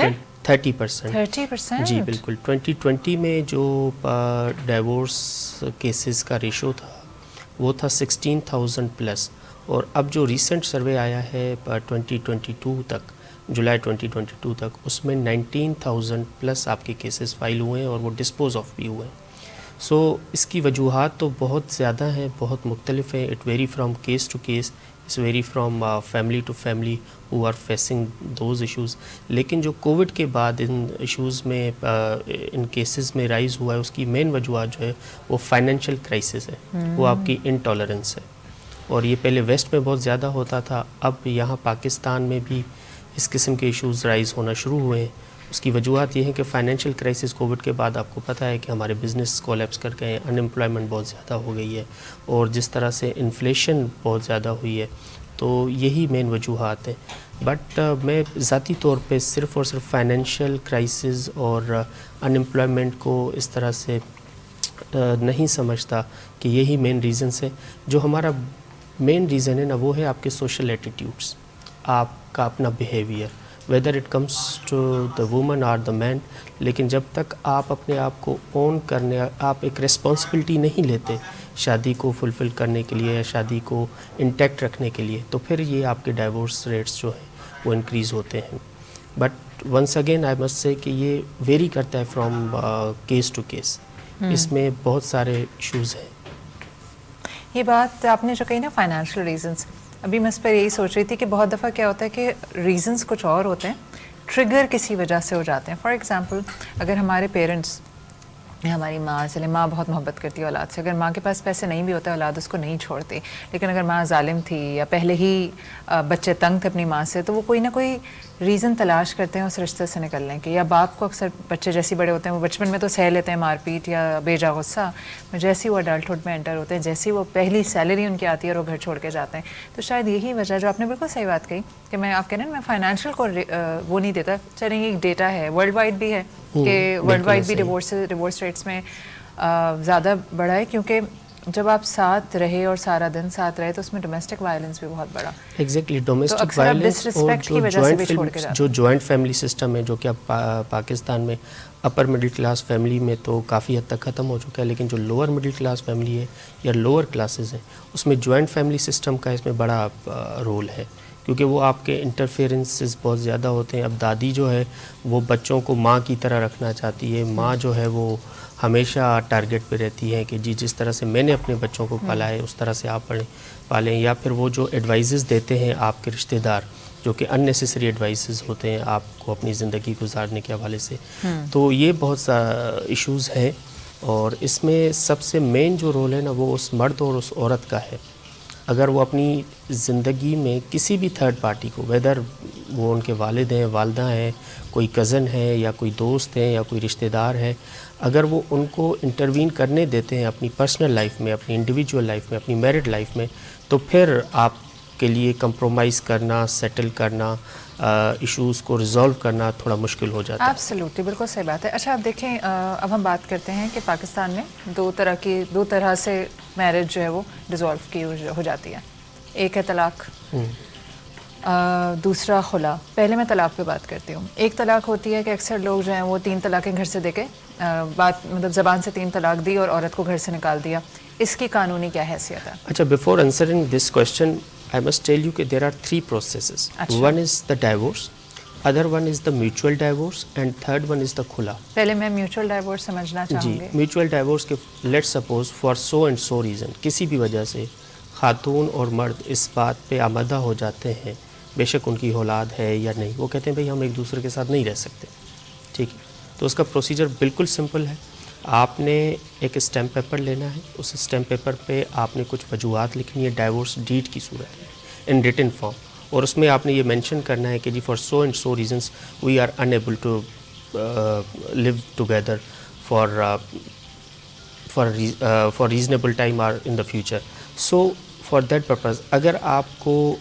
30%. جی بالکل. 2020 میں جو ڈیورس کیسز کا ریشو تھا وہ تھا 16,000 پلس, اور اب جو ریسنٹ سروے آیا ہے 2022 تک, جولائی 2022 تک, اس میں 19,000 پلس آپ کے کیسز فائل ہوئے ہیں اور وہ ڈسپوز آف بھی ہوئے ہیں. سو اس کی وجوہات تو بہت زیادہ ہیں, بہت مختلف ہیں. It vary from case to case, it's vary from family to family who are facing those issues. لیکن جو کووڈ کے بعد ان ایشوز میں ان کیسز میں رائز ہوا ہے, اس کی مین وجوہات جو ہے وہ فائنینشیل کرائسس ہے, وہ آپ کی انٹالرنس ہے. اور یہ پہلے ویسٹ میں بہت زیادہ ہوتا تھا, اب یہاں پاکستان میں بھی اس قسم کے ایشوز رائز ہونا شروع ہوئے ہیں. اس کی وجوہات یہ ہیں کہ فائنینشیل کرائسس کووڈ کے بعد آپ کو پتہ ہے کہ ہمارے بزنس کولیپس کر گئے ہیں, انمپلائمنٹ بہت زیادہ ہو گئی ہے, اور جس طرح سے انفلیشن بہت زیادہ ہوئی ہے, تو یہی مین وجوہات ہیں. بٹ میں ذاتی طور پہ صرف اور صرف فائنینشیل کرائسس اور انمپلائمنٹ کو اس طرح سے نہیں سمجھتا کہ یہی مین ریزنس ہے. جو ہمارا مین ریزن ہے نا وہ ہے آپ کے سوشل ایٹیٹیوڈس, آپ کا اپنا behaviour, whether it comes to the woman اور دا مین. لیکن جب تک آپ اپنے آپ کو اون کرنے, آپ ایک ریسپانسبلٹی نہیں لیتے شادی کو فلفل کرنے کے لیے یا شادی کو انٹیکٹ رکھنے کے لیے, تو پھر یہ آپ کے ڈائیورس ریٹس جو ہیں وہ انکریز ہوتے ہیں. But once again I must say کہ یہ ویری کرتا ہے فرام کیس ٹو کیس, اس میں بہت سارے ایشوز ہیں. یہ بات آپ نے جو کہی نا فائنینشیل ریزنس, ابھی میں اس پر یہی سوچ رہی تھی کہ بہت دفعہ کیا ہوتا ہے کہ ریزنس کچھ اور ہوتے ہیں, ٹریگر کسی وجہ سے ہو جاتے ہیں. فار ایگزامپل اگر ہمارے پیرنٹس, ہماری ماں, چلے ماں بہت محبت کرتی ہے اولاد سے, اگر ماں کے پاس پیسے نہیں بھی ہوتے اولاد اس کو نہیں چھوڑتی, لیکن اگر ماں ظالم تھی یا پہلے ہی بچے تنگ تھے اپنی ماں سے, تو وہ کوئی نہ کوئی ریزن تلاش کرتے ہیں اس رشتے سے نکلنے کے. یا باپ کو اکثر بچے جیسے بڑے ہوتے ہیں وہ بچپن میں تو سہ لیتے ہیں مار پیٹ یا بیجا غصہ, جیسے وہ اڈلٹہڈ میں انٹر ہوتے ہیں, جیسے وہ پہلی سیلری ان کی آتی ہے اور وہ گھر چھوڑ کے جاتے ہیں. تو شاید یہی وجہ, جو آپ نے بالکل صحیح بات کہی کہ میں آپ کہہ رہے ہیں میں فائنینشیل کو وہ نہیں دیتا, چلیں یہ ایک ڈیٹا ہے ورلڈ وائڈ بھی ہے کہ ورلڈ وائڈ بھی ڈیورس ریٹس میں زیادہ بڑا ہے, کیونکہ جب آپ ساتھ رہے اور سارا دن ساتھ رہے تو اس میں ڈومیسٹک وائلنس بھی بہت بڑا. ایگزیکٹلی, ڈومیسٹک وائلنس اور جو جوائنٹ فیملی سسٹم ہے جو کہ اب پاکستان میں اپر مڈل کلاس فیملی میں تو کافی حد تک ختم ہو چکا ہے, لیکن جو لوور مڈل کلاس فیملی ہے یا لوور کلاسز ہیں اس میں جوائنٹ فیملی سسٹم کا اس میں بڑا رول ہے, کیونکہ وہ آپ کے انٹرفیئرنسز بہت زیادہ ہوتے ہیں. اب دادی جو ہے وہ بچوں کو ماں کی طرح رکھنا چاہتی ہے, ماں جو ہے وہ ہمیشہ ٹارگٹ پہ رہتی ہے کہ جی جس طرح سے میں نے اپنے بچوں کو پالا ہے اس طرح سے آپ پالیں. یا پھر وہ جو ایڈوائزز دیتے ہیں آپ کے رشتہ دار, جو کہ ان نیسیسری ایڈوائزز ہوتے ہیں آپ کو اپنی زندگی گزارنے کے حوالے سے, تو یہ بہت سا ایشوز ہیں. اور اس میں سب سے مین جو رول ہے نا وہ اس مرد اور اس عورت کا ہے. اگر وہ اپنی زندگی میں کسی بھی تھرڈ پارٹی کو, ویدر وہ ان کے والد ہیں, والدہ ہیں, کوئی کزن ہے یا کوئی دوست ہیں یا کوئی رشتہ دار ہے, اگر وہ ان کو انٹروین کرنے دیتے ہیں اپنی پرسنل لائف میں, اپنی انڈیویجول لائف میں, اپنی میرڈ لائف میں, تو پھر آپ کے لیے کمپرومائز کرنا, سیٹل کرنا, ایشوز کو ریزالو کرنا تھوڑا مشکل ہو جاتا ہے. ایبسلیوٹلی, بالکل صحیح بات ہے. اچھا آپ دیکھیں, اب ہم بات کرتے ہیں کہ پاکستان میں دو طرح سے میرج جو ہے وہ ڈیزالو کی ہو جاتی ہے. ایک ہے طلاق, دوسرا خلا. پہلے میں طلاق پہ بات کرتی ہوں. ایک طلاق ہوتی ہے کہ اکثر لوگ جو ہیں وہ 3 طلاقیں گھر سے دے کے بات مطلب زبان سے 3 طلاق دی اور عورت کو گھر سے نکال دیا. اس کی قانونی کیا حیثیت ہے؟ اچھا, before answering this question I must tell you that there are 3 processes. One is the divorce, other one is the mutual divorce, and third one is the khula. پہلے میں میوچل ڈائیورس سمجھنا چاہوں گی. جی, میوچل ڈائیورس کے let's suppose for so and so reason, کسی بھی وجہ سے خاتون اور مرد اس بات پہ آمادہ ہو جاتے ہیں, بے شک ان کی اولاد ہے یا نہیں, وہ کہتے ہیں بھئی ہم ایک دوسرے کے ساتھ نہیں رہ سکتے. ٹھیک ہے, تو اس کا پروسیجر بالکل سمپل ہے. آپ نے ایک اسٹیمپ پیپر لینا ہے, اس اسٹیمپ پیپر پہ آپ نے کچھ وجوہات لکھنی ہے ڈائیورس ڈیڈ کی صورت میں ان ریٹن فارم, اور اس میں آپ نے یہ مینشن کرنا ہے کہ جی for so and so reasons we are unable to live together for reasonable time or in the future. So for that purpose اگر آپ کو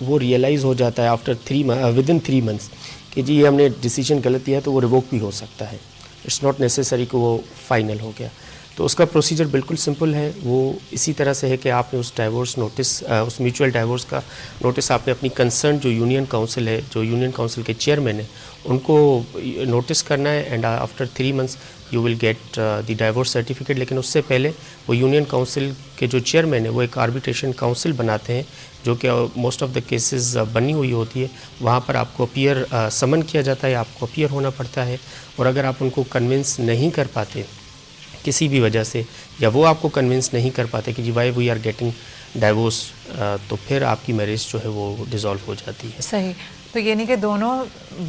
وہ ریئلائز ہو جاتا ہے آفٹر ود ان 3 months کہ جی یہ ہم نے ڈیسیجن غلط لیا, تو وہ ریووک بھی ہو سکتا ہے. اٹس ناٹ نیسیسری کہ وہ فائنل ہو گیا. تو اس کا پروسیجر بالکل سمپل ہے. وہ اسی طرح سے ہے کہ آپ نے اس ڈائیورس نوٹس, اس میوچل ڈائیورس کا نوٹس آپ نے اپنی کنسرن جو یونین کاؤنسل ہے, جو یونین کاؤنسل کے چیئرمین ہیں, ان کو نوٹس کرنا ہے, and after 3 months you will get the divorce certificate. لیکن اس سے پہلے وہ یونین کاؤنسل کے جو چیئرمین ہیں وہ ایک آربیٹریشن کاؤنسل بناتے ہیں, جو کہ موسٹ آف دا کیسز بنی ہوئی ہوتی ہے. وہاں پر آپ کو اپیئر سمن کیا جاتا ہے, آپ کو اپیئر ہونا پڑتا ہے, اور اگر آپ ان کو کنونس نہیں کر پاتے کسی بھی وجہ سے, یا وہ آپ کو کنونس نہیں کر پاتے کہ جی why we are getting divorce, تو پھر آپ کی میرج جو ہے وہ ڈیزالو ہو جاتی ہے. صحیح. تو یہ نہیں کہ دونوں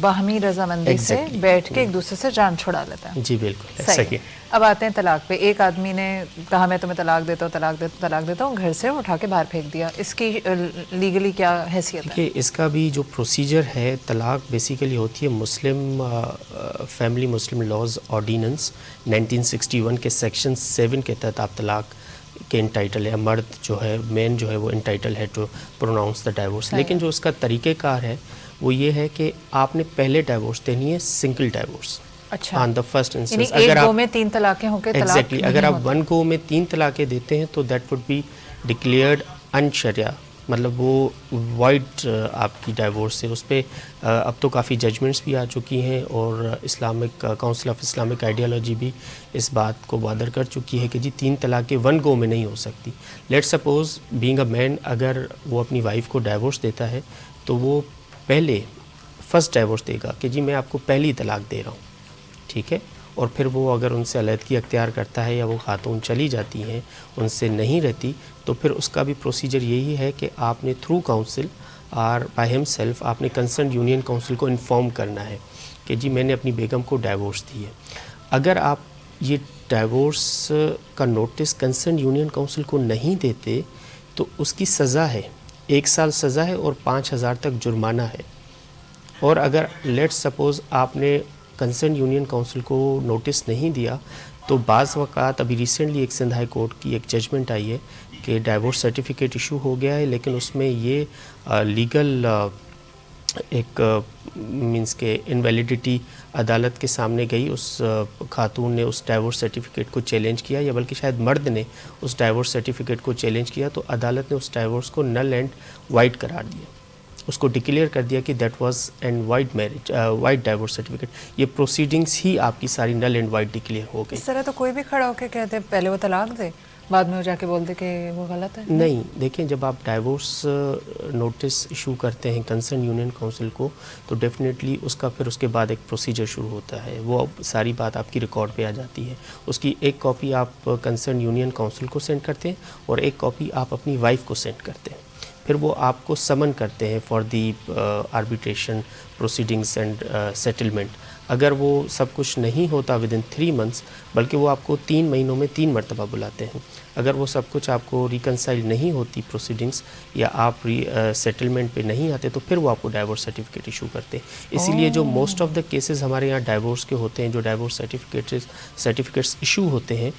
باہمی رضامندی سے بیٹھ کے ایک دوسرے سے جان چھڑا لیتا ہے. جی بالکل صحیح. اب آتے ہیں طلاق پہ. ایک آدمی نے کہا میں تمہیں طلاق دیتا ہوں, گھر سے اٹھا کے باہر پھینک دیا. اس کی لیگلی کیا حیثیت ہے؟ اس کا بھی جو پروسیجر ہے, طلاق بیسیکلی ہوتی ہے مسلم فیملی مسلم لاز آرڈیننس 1961 کے سیکشن 7 کے تحت آپ طلاق کے انٹائٹل ہے. مرد جو ہے مین جو ہے وہ انٹائٹل ہے ٹو پروناؤنس دا ڈائیورس. لیکن جو اس کا طریقہ کار ہے وہ یہ ہے کہ آپ نے پہلے ڈائیورس دینی ہے سنگل ڈائیورس. اچھا, آن دا فرسٹ انسٹنس. اگر آپ میں 3 طلاقیں ہو کے ایگزیکٹلی اگر آپ 1 go میں 3 طلاقیں دیتے ہیں تو دیٹ وڈ بی ڈکلیئرڈ ان شریعہ, مطلب وہ وائڈ آپ کی ڈائیورس ہے. اس پہ اب تو کافی ججمنٹس بھی آ چکی ہیں, اور Islamic council of Islamic ideology بھی اس بات کو بادر کر چکی ہے کہ جی 3 طلاقیں 1 go میں نہیں ہو سکتی. لیٹ سپوز بینگ اے مین اگر وہ اپنی وائف کو ڈائیورس دیتا ہے تو وہ پہلے فرسٹ ڈائیورس دے گا کہ جی میں آپ کو پہلی طلاق دے رہا ہوں, ٹھیک ہے, اور پھر وہ اگر ان سے علیحدگی اختیار کرتا ہے یا وہ خاتون چلی جاتی ہیں ان سے نہیں رہتی, تو پھر اس کا بھی پروسیجر یہی ہے کہ آپ نے تھرو کاؤنسل اور بائی ہم سیلف آپ نے کنسرن یونین کاؤنسل کو انفارم کرنا ہے کہ جی میں نے اپنی بیگم کو ڈائیورس دی ہے. اگر آپ یہ ڈائیورس کا نوٹس کنسرن یونین کاؤنسل کو نہیں دیتے تو اس کی سزا ہے 1 سال سزا ہے اور 5,000 تک جرمانہ ہے. اور اگر لیٹ سپوز آپ نے کنسرن یونین کاؤنسل کو نوٹس نہیں دیا تو بعض اوقات, ابھی ریسنٹلی ایک سندھ ہائی کورٹ کی ایک ججمنٹ آئی ہے کہ ڈائیورس سرٹیفکیٹ ایشو ہو گیا ہے, لیکن اس میں یہ لیگل ایک مینس کہ انویلیڈیٹی عدالت کے سامنے گئی. اس خاتون نے اس ڈائیورس سرٹیفکیٹ کو چیلنج کیا, یا بلکہ شاید مرد نے اس ڈائیورس سرٹیفکیٹ کو چیلنج کیا, تو عدالت نے اس ڈائیورس کو نل اینڈ وائڈ قرار دیا. اس کو ڈکلیئر کر دیا کہ that was and void marriage void divorce certificate. یہ پروسیڈنگس ہی آپ کی ساری نل اینڈ وائڈ ڈکلیئر ہو گئی. اس طرح تو کوئی بھی کھڑا ہو کے کہتے پہلے وہ طلاق دے, بعد میں وہ جا کے بول دے کہ وہ غلط ہے. نہیں, دیکھیں جب آپ ڈائیورس نوٹس ایشو کرتے ہیں کنسرن یونین کاؤنسل کو تو ڈیفینیٹلی اس کا پھر اس کے بعد ایک پروسیجر شروع ہوتا ہے. وہ ساری بات آپ کی ریکارڈ پہ آ جاتی ہے. اس کی ایک کاپی آپ کنسرن یونین کاؤنسل کو سینڈ کرتے ہیں اور ایک کاپی آپ اپنی وائف کو سینڈ کرتے ہیں. پھر وہ آپ کو سمن کرتے ہیں for the arbitration proceedings and settlement. اگر وہ سب کچھ نہیں ہوتا ود ان 3 months بلکہ وہ آپ کو 3 مہینوں میں 3 مرتبہ بلاتے ہیں، اگر وہ سب کچھ آپ کو ریکنسائل نہیں ہوتی پروسیڈنگس یا آپ سیٹلمنٹ پہ نہیں آتے تو پھر وہ آپ کو ڈائیورس سرٹیفکیٹ ایشو کرتے ہیں. اسی لیے جو موسٹ آف دا کیسز ہمارے یہاں ڈائیورس کے ہوتے ہیں، جو ڈائیورس سرٹیفکیٹس ایشو ہوتے ہیں،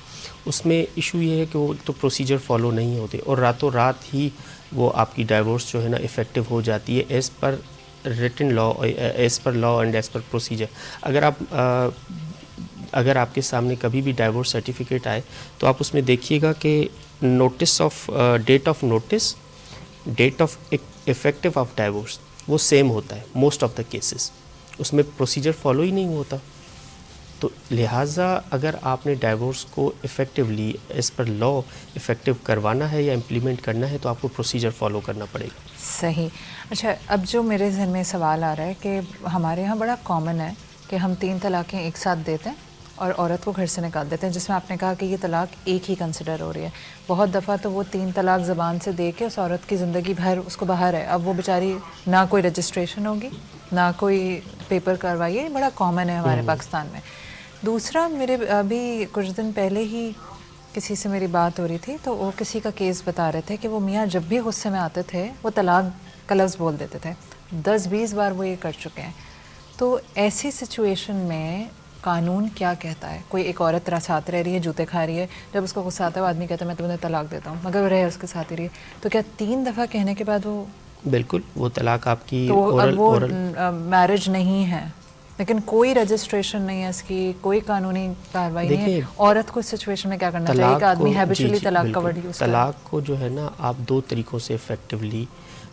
اس میں ایشو یہ ہے کہ وہ تو پروسیجر فالو نہیں ہوتے اور راتوں رات ہی وہ آپ کی ڈائیورس جو ہے نا افیکٹو ہو جاتی ہے as per return law, as per law and as per procedure. اگر آپ کے سامنے کبھی بھی ڈائیورس سرٹیفکیٹ آئے تو آپ اس میں دیکھیے گا کہ notice of date of notice, date of effective of divorce وہ سیم ہوتا ہے موسٹ آف دا کیسز، اس میں پروسیجر فالو ہی نہیں ہوتا. تو لہٰذا اگر آپ نے ڈائیورس کو افیکٹولی ایز پر لا افیکٹو کروانا ہے یا امپلیمنٹ کرنا ہے تو آپ کو پروسیجر فالو کرنا پڑے گا. صحیح. اچھا، اب جو میرے ذہن میں سوال آ رہا ہے کہ ہمارے یہاں بڑا کامن ہے کہ ہم 3 طلاقیں ایک ساتھ دیتے ہیں اور عورت کو گھر سے نکال دیتے ہیں، جس میں آپ نے کہا کہ یہ طلاق ایک ہی کنسیڈر ہو رہی ہے. بہت دفعہ تو وہ 3 طلاق زبان سے دے کے اس عورت کی زندگی بھر اس کو باہر ہے. اب وہ بیچاری نہ کوئی رجسٹریشن ہوگی نہ کوئی پیپر کروائی ہے. یہ بڑا کامن ہے ہمارے پاکستان میں. دوسرا، میرے ابھی کچھ دن پہلے ہی کسی سے میری بات ہو رہی تھی تو وہ کسی کا کیس بتا رہے تھے کہ وہ میاں جب بھی غصے میں آتے تھے وہ طلاق کا لفظ بول دیتے تھے. 10-20 بار وہ یہ کر چکے ہیں. تو ایسی سچویشن میں قانون کیا کہتا ہے؟ کوئی ایک عورت ساتھ رہ رہی ہے، جوتے کھا رہی ہے، جب اس کو غصہ آتا ہے وہ آدمی کہتا ہے میں تمہیں طلاق دیتا ہوں، مگر وہ رہے اس کے ساتھ ہی رہی ہے، تو کیا 3 دفعہ کہنے کے بعد وہ بالکل وہ طلاق آپ کی اب وہ میرج نہیں ہے، لیکن کوئی رجسٹریشن نہیں ہے اس کی، کوئی قانونی کارروائی نہیں ہے. عورت کو اس سچویشن میں کیا کرنا چاہیے؟ ایک آدمی ہیبچولی طلاق کا ورڈ یوز کرتا ہے. طلاق کو جو ہے نا آپ 2 طریقوں سے افیکٹولی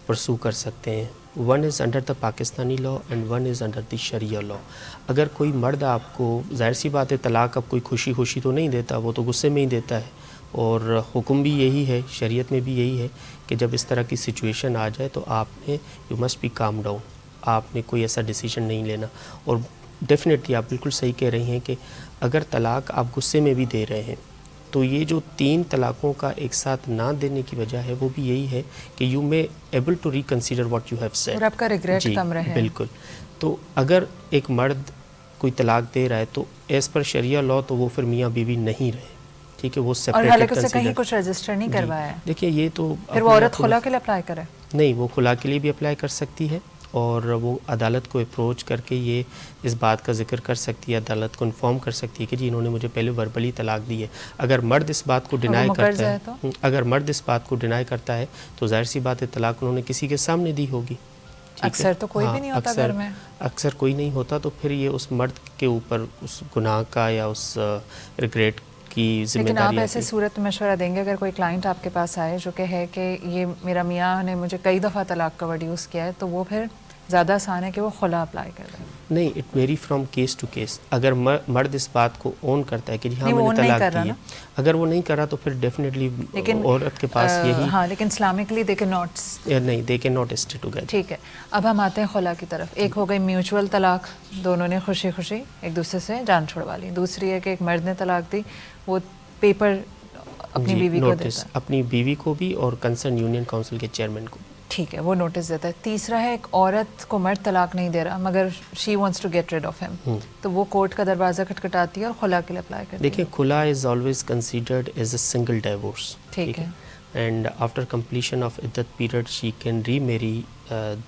پرسو کر سکتے ہیں. One is under the Pakistani law and one is under the Sharia law. اگر کوئی مرد آپ کو، ظاہر سی بات ہے طلاق اب کوئی خوشی خوشی تو نہیں دیتا، وہ تو غصے میں ہی دیتا ہے، اور حکم بھی یہی ہے، شریعت میں بھی یہی ہے کہ جب اس طرح کی سچویشن آ جائے تو آپ نے you must be calm down, آپ نے کوئی ایسا ڈیسیجن نہیں لینا. اور ڈیفینیٹلی آپ بالکل صحیح کہہ رہی ہیں کہ اگر طلاق آپ غصے میں بھی دے رہے ہیں تو یہ جو 3 طلاقوں کا ایک ساتھ نہ دینے کی وجہ ہے وہ بھی یہی ہے کہ you may able to reconsider what you have said, اور آپ کا ریگریٹ کم رہے. بالکل. تو اگر ایک مرد کوئی طلاق دے رہا ہے تو ایز پر شریعہ لا تو وہ پھر میاں بیوی نہیں رہے، ٹھیک ہے، وہ اور حالانکہ اس سے کہیں کچھ رجسٹر نہیں کروایا ہے. دیکھیے یہ تو پھر وہ عورت خلا کے لیے اپلائی کرے؟ نہیں، وہ خلا کے لیے بھی اپلائی کر سکتی ہے اور وہ عدالت کو اپروچ کر کے یہ اس بات کا ذکر کر سکتی ہے، عدالت کو انفارم کر سکتی ہے کہ جی انہوں نے مجھے پہلے وربلی طلاق دی ہے. اگر مرد اس بات کو ڈینائی کرتا ہے، اگر مرد اس بات کو ڈینائی کرتا ہے تو ظاہر سی بات ہے طلاق انہوں نے کسی کے سامنے دی ہوگی. اکثر تو کوئی بھی نہیں ہوتا گھر میں، اکثر کوئی نہیں ہوتا، تو پھر یہ اس مرد کے اوپر اس گناہ کا یا اس ریگریٹ کی ذمہ داری. لیکن آپ ایسے صورت مشورہ دیں گے اگر کوئی کلائنٹ آپ کے پاس آئے جو کہ ہے کہ یہ میرا میاں نے مجھے کئی دفعہ طلاق کا ورڈ یوز کیا ہے، تو وہ پھر زیادہ آسان ہے کہ وہ خلا اپلائی کر دیں؟ نہیں، it vary from case to case. اگر مرد اس بات کو اون کرتا ہے کہ جی ہاں میں نے طلاق دی ہے، اگر وہ نہیں کرا تو پھر ڈیفینیٹلی عورت کے پاس یہی. ہاں، لیکن اسلامکلی دے کین ناٹ، نہیں، they can not stay together. ٹھیک ہے. اب ہم آتے ہیں خلا کی طرف. ایک ہو گئی میوچول طلاق، دونوں نے خوشی خوشی ایک دوسرے سے جان چھڑوا لی. دوسری ہے کہ ایک مرد نے طلاق دی، وہ پیپر اپنی بیوی کو دیتا ہے، اپنی بیوی کو بھی اور کنسرن یونین کونسل کے چیئرمین کو، ٹھیک ہے، وہ نوٹس دیتا ہے. تیسرا ہے ایک عورت کو مرد طلاق نہیں دے رہا مگر she wants to get rid of him, تو وہ کورٹ کا دروازہ کھٹکھٹاتی ہے اور خلا کے لیے اپلائی کرتی ہے. دیکھیں کھلا is always considered as a single divorce, ٹھیک ہے، اینڈ آفٹر کمپلیشن آف عدت period she can remarry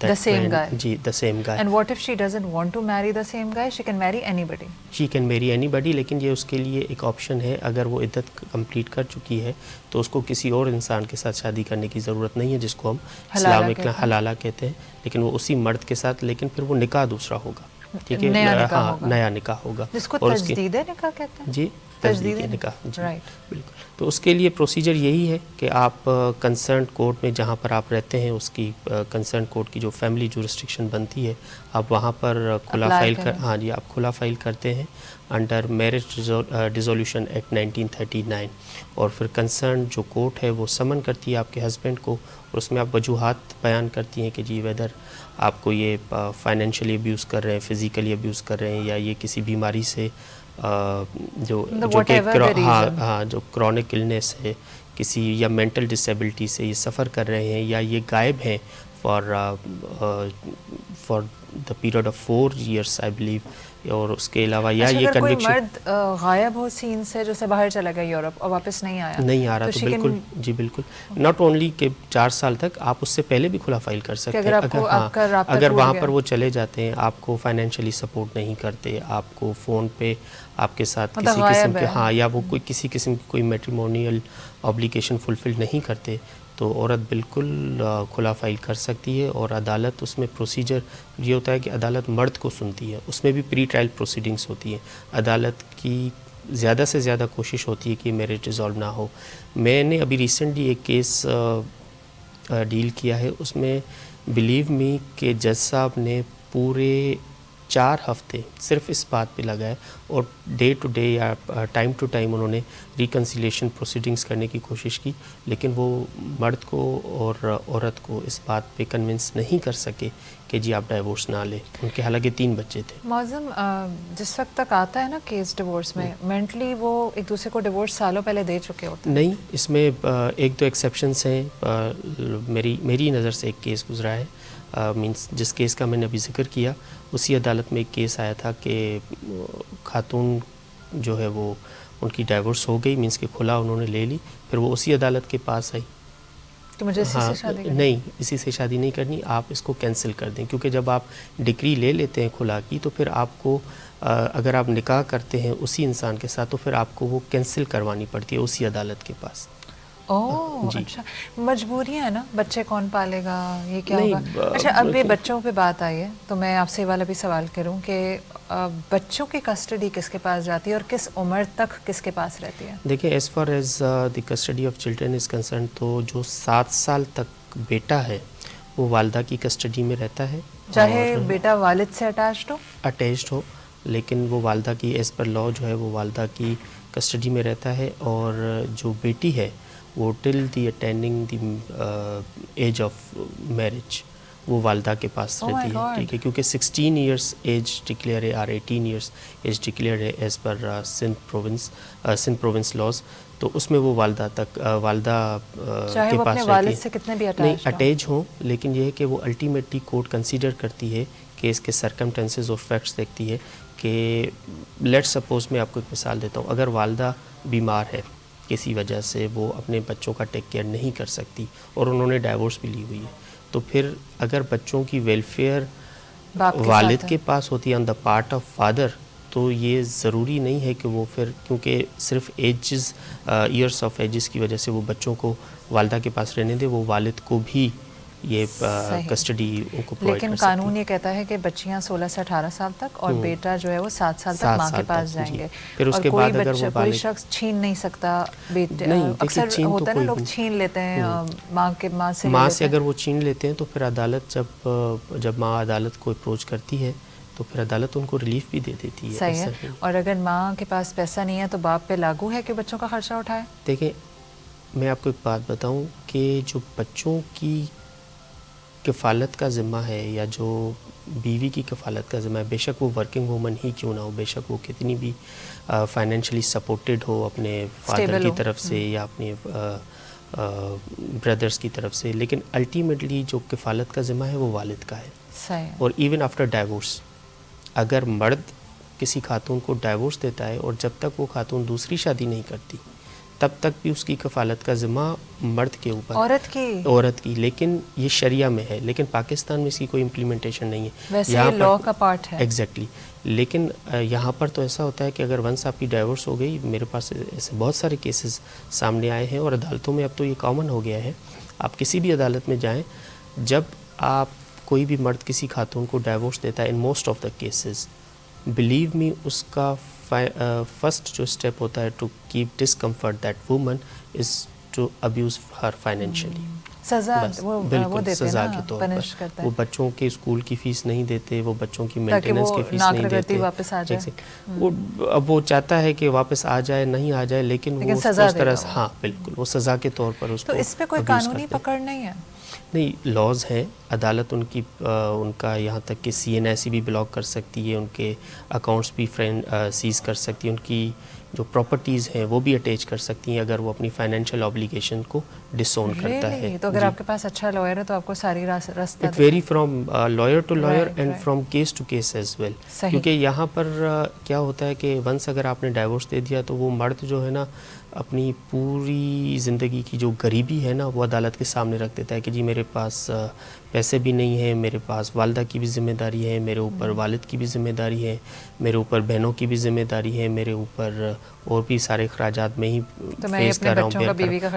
the same guy. G the same guy. And what if she doesn't want to marry the same guy? She can marry anybody. She can marry anybody، لیکن یہ اس کے لیے ایک آپشن ہے، اگر وہ عدت کمپلیٹ کر چکی ہے تو اس کو کسی اور انسان کے ساتھ شادی کرنے کی ضرورت نہیں ہے، جس کو ہم اسلامک حلالہ کہتے ہیں، لیکن وہ اسی مرد کے ساتھ، لیکن پھر وہ نکاح دوسرا ہوگا، ٹھیک ہے، نیا نکاح ہوگا، جس کو تجدید نکاح کہتے ہیں. جی، تجدید نکاح، جی بالکل. تو اس کے لیے پروسیجر یہی ہے کہ آپ کنسرنڈ کورٹ میں جہاں پر آپ رہتے ہیں اس کی کنسرنڈ کورٹ کی جو فیملی جورسڈکشن بنتی ہے، آپ وہاں پر کھلا فائل ہاں جی، آپ کھلا فائل کرتے ہیں انڈر میرج ڈیزولوشن ایکٹ 1939، اور پھر کنسرنڈ جو کورٹ ہے وہ سمن کرتی ہے آپ کے ہسبینڈ کو، اور اس میں آپ وجوہات بیان کرتی ہیں کہ جی ویدر آپ کو یہ فائنینشلی ابیوز کر رہے ہیں، فزیکلی ابیوز کر رہے ہیں، یا یہ کسی بیماری سے جو کرونک النیس ہے کسی، یا مینٹل ڈسیبلٹی سے یہ سفر کر رہے ہیں، یا یہ غائب ہیں for the period of 4 years I believe اور اس کے علاوہ یا اچھا یہ اگر کوئی کنوکشن مرد غائب ہو سین سے، جیسے باہر چلا گیا یورپ اور واپس نہیں آ رہا تو بالکل جی بالکل ناٹ اونلی کہ 4 سال تک، آپ اس سے پہلے بھی کھلا فائل کر سکتے ہیں اگر وہاں پر وہ چلے جاتے ہیں، آپ کو فائنینشلی سپورٹ نہیں کرتے، آپ کو فون پہ آپ کے ساتھ کسی قسم کے یا وہ کوئی کسی قسم کی کوئی میٹریمونیل obligation فلفل نہیں کرتے، تو عورت بالکل کھلا فائل کر سکتی ہے. اور عدالت اس میں پروسیجر یہ ہوتا ہے کہ عدالت مرد کو سنتی ہے، اس میں بھی پری ٹرائل پروسیڈنگس ہوتی ہیں. عدالت کی زیادہ سے زیادہ کوشش ہوتی ہے کہ میرج ریزالو نہ ہو. میں نے ابھی ریسنٹلی ایک کیس ڈیل کیا ہے، اس میں بلیو می کہ جج صاحب نے پورے 4 ہفتے صرف اس بات پہ لگائے، اور ڈے ٹو ڈے یا ٹائم ٹو ٹائم انہوں نے ریکنسیلیشن پروسیڈنگس کرنے کی کوشش کی، لیکن وہ مرد کو اور عورت کو اس بات پہ کنونس نہیں کر سکے کہ جی آپ ڈائیورس نہ لیں. ان کے حالانکہ 3 بچے تھے. معظم جس وقت تک آتا ہے نا کیس ڈیورس میں، مینٹلی وہ ایک دوسرے کو ڈیورس سالوں پہلے دے چکے ہوتے ہیں؟ نہیں، اس میں 1-2 ایکسیپشنس ہیں. میری نظر سے ایک کیس گزرا ہے، مینس جس کیس کا میں نے ابھی ذکر کیا، اسی عدالت میں ایک کیس آیا تھا کہ خاتون جو ہے وہ ان کی ڈائیورس ہو گئی، مینس کہ کھلا انہوں نے لے لی، پھر وہ اسی عدالت کے پاس آئی کہ مجھے اسی سے شادی کرنی؟ نہیں، اسی سے شادی نہیں کرنی، آپ اس کو کینسل کر دیں، کیونکہ جب آپ ڈگری لے لیتے ہیں کھلا کی تو پھر آپ کو اگر آپ نکاح کرتے ہیں اسی انسان کے ساتھ تو پھر آپ کو وہ کینسل کروانی پڑتی ہے اسی عدالت کے پاس. اچھا، مجبوریاں ہیں نا، بچے کون پالے گا، یہ کیا ہوگا؟ اچھا اب یہ بچوں پہ بات آئی ہے تو میں آپ سے یہ والا بھی سوال کروں کہ بچوں کی کسٹڈی کس کے پاس جاتی ہے اور کس عمر تک کس کے پاس رہتی ہے؟ دیکھیں، as far as the custody of children is concern, تو جو 7 سال تک بیٹا ہے وہ والدہ کی کسٹڈی میں رہتا ہے، چاہے بیٹا والد سے اٹیچڈ ہو، لیکن وہ والدہ کی ایز پر لا جو ہے وہ والدہ کی کسٹڈی میں رہتا ہے. اور جو بیٹی ہے وہ till the attending the age of marriage وہ والدہ کے پاس رہتی ہے. ٹھیک ہے، کیونکہ 16 ایئرس ایج ڈکلیئر ہے اور 18 ایئرس ایج ڈکلیئر ہے as per Sindh province laws, تو اس میں وہ والدہ کے پاس رہتی ہے. نہیں اٹیچ ہوں، لیکن یہ ہے کہ وہ الٹیمیٹلی کورٹ کنسیڈر کرتی ہے کہ اس کے سرکمٹینسز اور فیکٹس دیکھتی ہے کہ لیٹ سپوز میں آپ کو ایک مثال دیتا ہوں، اگر والدہ بیمار ہے کسی وجہ سے، وہ اپنے بچوں کا ٹیک کیئر نہیں کر سکتی اور انہوں نے ڈائیورس بھی لی ہوئی ہے، تو پھر اگر بچوں کی ویلفیئر والد کے پاس ہوتی ہے آن دا پارٹ آف فادر، تو یہ ضروری نہیں ہے کہ وہ پھر، کیونکہ صرف ایئرس آف ایجز کی وجہ سے وہ بچوں کو والدہ کے پاس رہنے دے، وہ والد کو بھی یہ کسٹڈی ان کو پرووائڈ کر سکتی ہے. لیکن قانون یہ کہتا ہے کہ بچیاں 16 سے 18 سال تک اور بیٹا جو ہے وہ 7 سال تک ماں کے پاس جائیں گے. پھر اس کے بعد اگر وہ کوئی شخص چھین نہیں سکتا بیٹے، اکثر ہوتا ہے نا لوگ چھین لیتے ہیں ماں سے اگر وہ چھین لیتے ہیں تو پھر عدالت جب ماں عدالت کو اپروچ کرتی ہے تو پھر عدالت ان کو ریلیف بھی دے دیتی ہے. صحیح ہے. اور اگر ماں کے پاس پیسہ نہیں ہے تو باپ پہ لاگو ہے کہ بچوں کا خرچہ اٹھائے؟ دیکھیں، میں آپ کو ایک بات بتاؤں کہ جو بچوں کی کفالت کا ذمہ ہے یا جو بیوی کی کفالت کا ذمہ ہے، بے شک وہ ورکنگ وومن ہی کیوں نہ ہو، بے شک وہ کتنی بھی فائنینشلی سپورٹڈ ہو اپنے فادر کی طرف سے یا اپنے بردرز کی طرف سے، لیکن الٹیمیٹلی جو کفالت کا ذمہ ہے وہ والد کا ہے. صحیح. اور ایون آفٹر ڈائیورس، اگر مرد کسی خاتون کو ڈائیورس دیتا ہے اور جب تک وہ خاتون دوسری شادی نہیں کرتی تب تک بھی اس کی کفالت کا ذمہ مرد کے اوپر، عورت کی، لیکن یہ شریعہ میں ہے، لیکن پاکستان میں اس کی کوئی امپلیمنٹیشن نہیں ہے. ویسے یہ لاء کا پارٹ ہے. ایگزیکٹلی. لیکن یہاں پر تو ایسا ہوتا ہے کہ اگر ونس آپ کی ڈائیورس ہو گئی، میرے پاس ایسے بہت سارے کیسز سامنے آئے ہیں اور عدالتوں میں اب تو یہ کامن ہو گیا ہے. آپ کسی بھی عدالت میں جائیں، جب آپ کوئی بھی مرد کسی خاتون کو ڈائیورس دیتا ہے، in most of the cases believe me اس کا فرسٹ جو اسٹیپ ہوتا ہے to keep discomfort that woman is to abuse her financially. بالکل سزا کے طور پر. وہ بچوں کے اسکول کی فیس نہیں دیتے، وہ بچوں کی مینٹیننس کی فیس نہیں دیتے. اب وہ چاہتا ہے کہ واپس آ جائے، نہیں آ جائے، لیکن وہ اس طرح سے، ہاں بالکل، وہ سزا کے طور پر اس کو. تو اس پہ کوئی قانونی پکڑ نہیں ہے؟ نہیں، لاز ہیں. عدالت ان کا یہاں تک کہ CNIC بھی بلاک کر سکتی ہے، ان کے اکاؤنٹس بھی سیز کر سکتی ہے، ان کی جو پراپرٹیز ہیں وہ بھی اٹیچ کر سکتی ہیں اگر وہ اپنی فائنینشیل اوبلیگیشن کو ڈس اون کرتا ہے. تو اگر آپ کے پاس اچھا لائر ہے تو آپ کو ساری راستہ it vary from lawyer to lawyer and from case to case as well. کیونکہ یہاں پر کیا ہوتا ہے کہ ونس اگر آپ نے ڈائیورس دے دیا تو وہ مرد جو ہے نا اپنی پوری زندگی کی جو غریبی ہے نا وہ عدالت کے سامنے رکھ دیتا ہے کہ جی میرے پاس پیسے بھی نہیں ہیں, میرے پاس والدہ کی بھی ذمہ داری ہے, میرے اوپر والد کی بھی ذمہ داری ہے, میرے اوپر بہنوں کی بھی ذمہ داری ہے, میرے اوپر اور بھی سارے اخراجات میں ہی فیس کر رہا ہوں,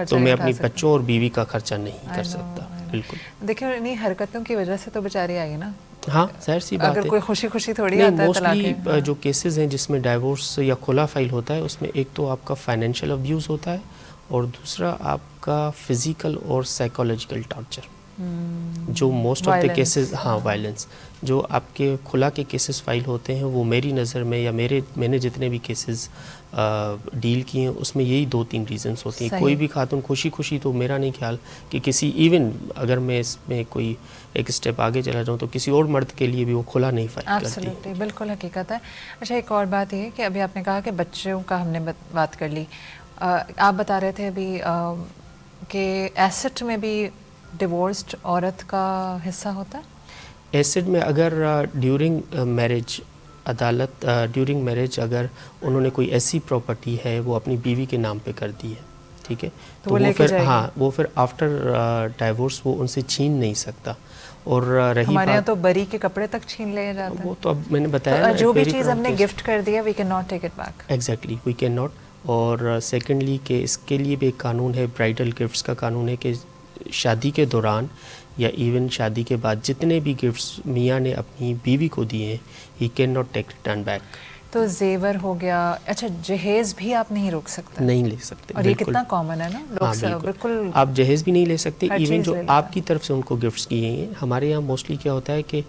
تو میں اپنی بچوں اور بیوی کا خرچہ نہیں کر سکتا. بالکل. دیکھیں انہیں حرکتوں کی وجہ سے تو بیچاری آئی نا. ہاں ظاہر سی بات ہے. اگر کوئی خوشی خوشی تھوڑی آتا ہے موسٹلی جو کیسز ہیں جس میں ڈائیورس یا خلا فائل ہوتا ہے اس میں ایک تو آپ کا فائنینشیل ابیوز ہوتا ہے اور دوسرا آپ کا فزیکل اور سائیکولوجیکل ٹارچر. جو موسٹ آف دا کیسز, ہاں وائلنس, جو آپ کے خلا کے کیسز فائل ہوتے ہیں وہ میری نظر میں یا میں نے جتنے بھی کیسز ڈیل کیے ہیں اس میں یہی 2-3 ریزنس ہوتی ہیں. کوئی بھی خاتون خوشی خوشی تو میرا نہیں خیال کہ کسی ایون اگر میں اس میں کوئی ایک اسٹیپ آگے چلا جاؤں تو کسی اور مرد کے لیے بھی وہ کھلا نہیں فائل کرتی. بالکل حقیقت ہے. اچھا ایک اور بات یہ کہ ابھی آپ نے کہا کہ بچوں کا ہم نے بات کر لی, آپ بتا رہے تھے ابھی کہ ایسٹ میں بھی ڈیورسڈ عورت کا حصہ ہوتا ہے. ایسڈ میں اگر ڈیورنگ میرج عدالت ڈیورنگ میرج اگر انہوں نے کوئی ایسی پراپرٹی ہے وہ اپنی بیوی کے نام پہ کر دی ہے, ٹھیک ہے, تو وہ پھر وہ پھر آفٹر ڈائیورس وہ ان سے چھین نہیں سکتا. اور رہی ہمارے یہاں تو بری کے کپڑے تک چھین لے جاتے ہیں. وہ تو اب میں نے بتایا جو بھی چیز ہم نے گفٹ کر دیا we can not take it back. Exactly we can not. اور سیکنڈلی کہ اس کے لیے بھی ایک قانون ہے, برائڈل گفٹس کا قانون ہے کہ شادی کے دوران یا ایون شادی کے بعد جتنے بھی گفٹس میاں نے اپنی بیوی کو دیے ہیں he can not take return back. تو زیور ہو گیا, اچھا جہیز بھی آپ نہیں روک سکتے, نہیں لے سکتے. اور یہ کتنا کامن ہے نا, لوگ بالکل آپ جہیز بھی نہیں لے سکتے. ایون جو آپ کی طرف سے ان کو گفٹس کیے ہیں, ہمارے یہاں موسٹلی کیا ہوتا ہے کہ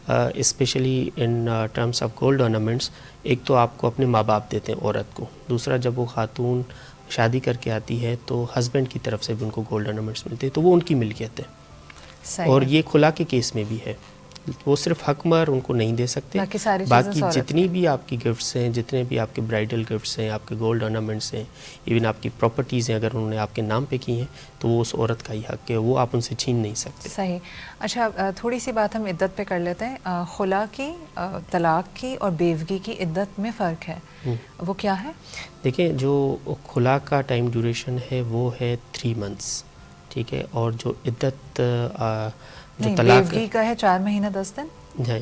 specially in terms of gold ornaments, ایک تو آپ کو اپنے ماں باپ دیتے ہیں عورت کو, دوسرا جب وہ خاتون شادی کر کے آتی ہے تو ہسبینڈ کی طرف سے بھی ان کو گولڈ آرنامنٹس ملتے ہیں, تو وہ ان کی ملکیت ہے. اور یہ خلا کے کیس میں بھی ہے, وہ صرف حق مہر ان کو نہیں دے سکتے, باقی جتنی بھی آپ کی گفٹس ہیں, جتنے بھی آپ کے برائڈل گفٹس ہیں, آپ کے گولڈ آرنامنٹس ہیں, ایون آپ کی پراپرٹیز ہیں اگر انہوں نے آپ کے نام پہ کی ہیں تو وہ اس عورت کا ہی حق ہے, وہ آپ ان سے چھین نہیں سکتے. صحیح. اچھا تھوڑی سی بات ہم عدت پہ کر لیتے ہیں. خلا کی, طلاق کی اور بیوگی کی عدت میں فرق ہے, وہ کیا ہے؟ دیکھیں جو خلا کا ٹائم ڈیوریشن ہے وہ ہے 3 months, ٹھیک ہے, اور جو عدت جو طلاق بیوگی کا ہے 4 مہینہ 10 دن.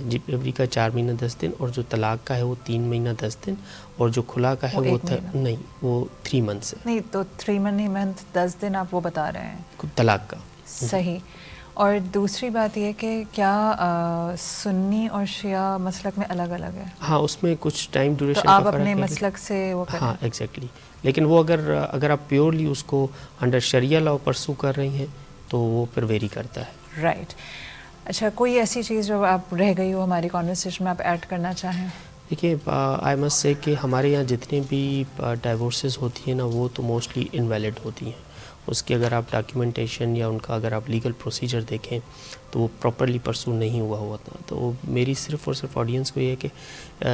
جی بیوگی کا 4 مہینہ 10 دن, اور جو طلاق کا ہے وہ 3 مہینہ 10 دن, اور جو خلا کا ہے وہ نہیں وہ 3 months ہے. نہیں تو 3 months 10 دن آپ وہ بتا رہے ہیں طلاق کا. صحیح. اور دوسری بات یہ کہ کیا سنی اور شیعہ مسلک میں الگ الگ ہے؟ ہاں اس میں کچھ ٹائم ڈیوریشن تو آپ اپنے مسلک سے وہ کریں. ہاں ایگزیکٹلی. لیکن وہ اگر آپ پیورلی اس کو انڈر شریعہ لاء پرسو کر رہی ہیں تو وہ پھر ویری کرتا ہے. رائٹ. اچھا کوئی ایسی چیز جو آپ رہ گئی ہو ہماری کانورسیشن میں آپ ایڈ کرنا چاہیں؟ دیکھیے آئی مسٹ سے کہ ہمارے یہاں جتنے بھی ڈائیورسز ہوتی ہیں نا وہ تو موسٹلی انویلڈ ہوتی ہیں. اس کی اگر آپ ڈاکیومنٹیشن یا ان کا اگر آپ لیگل پروسیجر دیکھیں تو وہ پراپرلی پرسو نہیں ہوا تھا. تو میری صرف اور صرف آڈینس کو یہ ہے کہ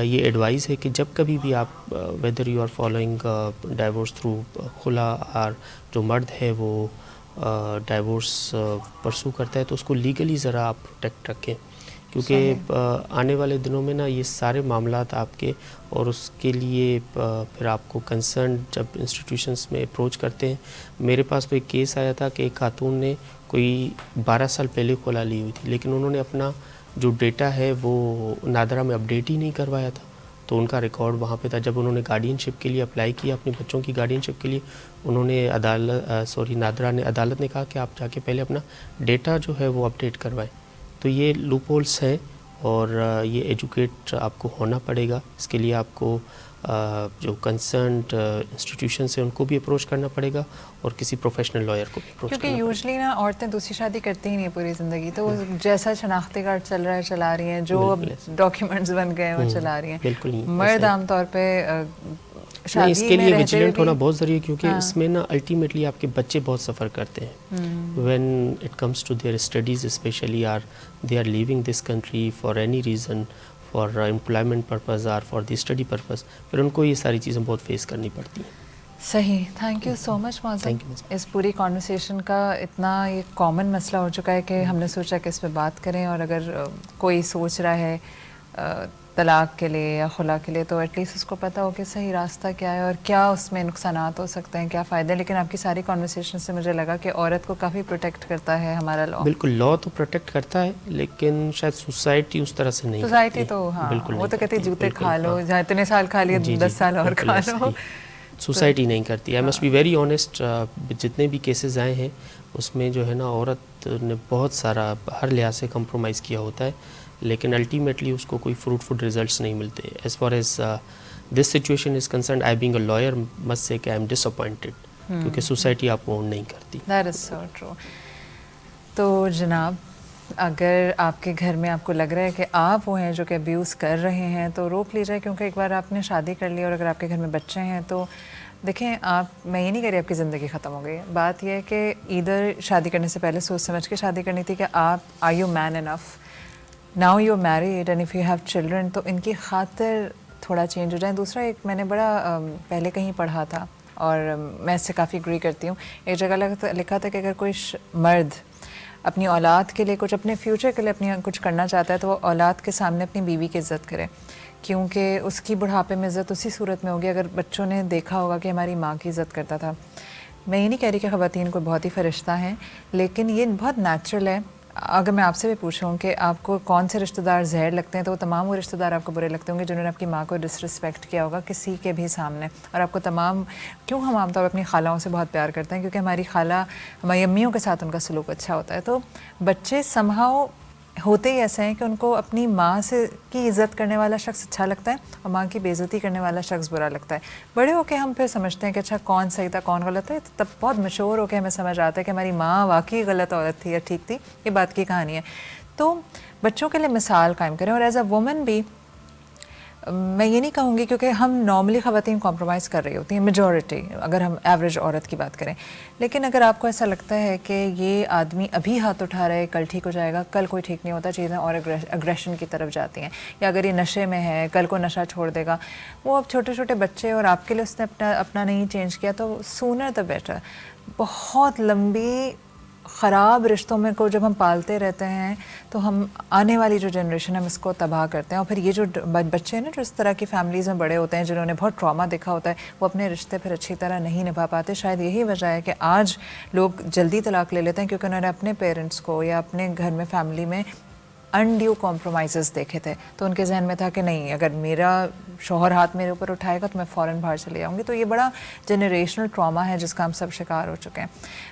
یہ ایڈوائز ہے کہ جب کبھی بھی آپ whether you are following divorce through خلا, اور جو مرد ہے وہ ڈائیورس پرسو کرتا ہے تو اس کو لیگلی ذرا آپ پروٹیکٹ رکھیں, کیونکہ آنے والے دنوں میں نا یہ سارے معاملات آپ کے, اور اس کے لیے پھر آپ کو کنسرن جب انسٹیٹیوشنس میں اپروچ کرتے ہیں. میرے پاس تو ایک کیس آیا تھا کہ ایک خاتون نے کوئی 12 سال پہلے خلا لی ہوئی تھی, لیکن انہوں نے اپنا جو ڈیٹا ہے وہ نادرا میں اپڈیٹ ہی نہیں کروایا تھا, تو ان کا ریکارڈ وہاں پہ تھا. جب انہوں نے گارڈین شپ کے لیے اپلائی کیا اپنے بچوں کی گارڈین شپ کے لیے, انہوں نے عدالت نے کہا کہ آپ جا کے پہلے اپنا ڈیٹا جو ہے وہ اپڈیٹ کروائیں. تو یہ لوپ ہولس ہیں اور یہ ایجوکیٹ آپ کو ہونا پڑے گا. اس کے لیے آپ کو جو کنسرنڈ انسٹیٹیوشنس ہیں ان کو بھی اپروچ کرنا پڑے گا اور کسی پروفیشنل لائر کو بھی اپروچ کرنا پڑے گا. کیونکہ یوزلی نا عورتیں دوسری شادی کرتی ہی نہیں پوری زندگی, تو وہ جیسا شناختی کارڈ چل رہا ہے چلا رہی ہیں, جو ڈاکیومنٹس بن گئے ہیں وہ چلا رہی ہیں. بالکل مرد عام طور پہ نہیں, اس کے لیے ویجیلنٹ ہونا بہت ضروری ہے, کیونکہ اس میں نا الٹیمیٹلی آپ کے بچے بہت سفر کرتے ہیں. When it comes to their studies specially, they are leaving this country for any reason, for employment purpose اور فار دی اسٹڈی پرپز، پھر ان کو یہ ساری چیزیں بہت فیس کرنی پڑتی ہیں. صحیح. تھینک یو سو مچ معظم. اس پوری کانورسیشن کا اتنا یہ کامن مسئلہ ہو چکا ہے کہ ہم نے سوچا کہ اس پہ بات کریں، اور اگر کوئی سوچ رہا ہے طلاق کے لیے یا خلا کے لیے تو ایٹ لیسٹ اس کو پتہ ہو کہ صحیح راستہ کیا ہے اور کیا اس میں نقصانات ہو سکتے ہیں، کیا فائدے. لیکن آپ کی ساری کانورسیشن سے مجھے لگا کہ عورت کو کافی پروٹیکٹ کرتا ہے ہمارا لا. بالکل، لا تو پروٹیکٹ کرتا ہے، لیکن شاید سوسائٹی اس طرح سے نہیں. سوسائٹی تو ہاں وہ تو کہتی جوتے کھا لو، جہاں اتنے سال کھا لیے 10 سال اور کھا لو. سوسائٹی نہیں کرتی. I must be very honest, جتنے بھی کیسز آئے ہیں اس میں جو ہے نا عورت نے بہت سارا ہر لحاظ سے کمپرومائز کیا ہوتا ہے، لیکن الٹیمیٹلی اس کو کوئی فروٹفل ریزلٹس نہیں ملتے. As far as this situation is concerned, I being a lawyer must say کہ آئی ایم ڈس اپوائنٹڈ، کیونکہ سوسائٹی آپ کو اون نہیں کرتی. That is so true. تو جناب اگر آپ کے گھر میں آپ کو لگ رہا ہے کہ آپ وہ ہیں جو کہ ابیوز کر رہے ہیں تو روک لیجیے، کیونکہ ایک بار آپ نے شادی کر لی اور اگر آپ کے گھر میں بچے ہیں تو دیکھیں، آپ، میں یہ نہیں کہہ رہی آپ کی زندگی ختم ہو گئی ہے. بات یہ ہے کہ ادھر شادی کرنے سے پہلے سوچ سمجھ کے شادی کرنی تھی کہ آپ are you man enough, now you married and if you have children تو ان کی خاطر تھوڑا چینج ہو جائیں. دوسرا ایک میں نے بڑا پہلے کہیں پڑھا تھا اور میں اس سے کافی اگری کرتی ہوں. ایک جگہ لکھا تھا کہ اگر کوئی مرد اپنی اولاد کے لیے کچھ، اپنے فیوچر کے لیے اپنی کچھ کرنا چاہتا ہے تو وہ اولاد کے سامنے اپنی بیوی کی عزت کرے، کیونکہ اس کی بڑھاپے میں عزت اسی صورت میں ہوگی اگر بچوں نے دیکھا ہوگا کہ ہماری ماں کی عزت کرتا تھا. میں یہ نہیں کہہ رہی کہ خواتین کو بہت ہی فرشتہ ہیں، لیکن یہ بہت نیچرل ہے. اگر میں آپ سے بھی پوچھوں کہ آپ کو کون سے رشتہ دار زہر لگتے ہیں تو وہ تمام وہ رشتہ دار آپ کو برے لگتے ہوں گے جنہوں نے آپ کی ماں کو ڈس رسپیکٹ کیا ہوگا کسی کے بھی سامنے. اور آپ کو تمام، کیوں ہم عام طور پر اپنی خالوں سے بہت پیار کرتے ہیں؟ کیونکہ ہماری خالہ، ہماری امیوں کے ساتھ ان کا سلوک اچھا ہوتا ہے. تو بچے سمہاؤ ہوتے ہی ایسے ہیں کہ ان کو اپنی ماں سے کی عزت کرنے والا شخص اچھا لگتا ہے اور ماں کی بے عزتی کرنے والا شخص برا لگتا ہے. بڑے ہو کے ہم پھر سمجھتے ہیں کہ اچھا کون صحیح تھا کون غلط ہے، تب بہت مشہور ہو کے ہمیں سمجھ آتا ہے کہ ہماری ماں واقعی غلط عورت تھی یا ٹھیک تھی. یہ بات کی کہانی ہے. تو بچوں کے لیے مثال قائم کریں. اور ایز اے وومن بھی میں یہ نہیں کہوں گی، کیونکہ ہم نارملی خواتین کمپرومائز کر رہی ہوتی ہیں میجورٹی، اگر ہم ایوریج عورت کی بات کریں. لیکن اگر آپ کو ایسا لگتا ہے کہ یہ آدمی ابھی ہاتھ اٹھا رہا ہے کل ٹھیک ہو جائے گا، کل کوئی ٹھیک نہیں ہوتا، چیزیں اور اگریشن کی طرف جاتی ہیں. یا اگر یہ نشے میں ہے کل کو نشہ چھوڑ دے گا. وہ اب چھوٹے چھوٹے بچے اور آپ کے لیے اس نے اپنا نہیں چینج کیا تو سونر دا بیٹر. بہت لمبی خراب رشتوں میں کو جب ہم پالتے رہتے ہیں تو ہم آنے والی جو جنریشن ہم اس کو تباہ کرتے ہیں. اور پھر یہ جو بچے ہیں نا جو اس طرح کی فیملیز میں بڑے ہوتے ہیں جنہوں نے بہت ٹراما دیکھا ہوتا ہے، وہ اپنے رشتے پھر اچھی طرح نہیں نبھا پاتے. شاید یہی وجہ ہے کہ آج لوگ جلدی طلاق لے لیتے ہیں، کیونکہ انہوں نے اپنے پیرنٹس کو یا اپنے گھر میں فیملی میں انڈیو کمپرومائزز دیکھے تھے تو ان کے ذہن میں تھا کہ نہیں، اگر میرا شوہر ہاتھ میرے اوپر اٹھائے گا تو میں فوراً باہر چلے جاؤں گی. تو یہ بڑا جنریشنل ٹراما ہے جس کا ہم سب شکار ہو چکے ہیں.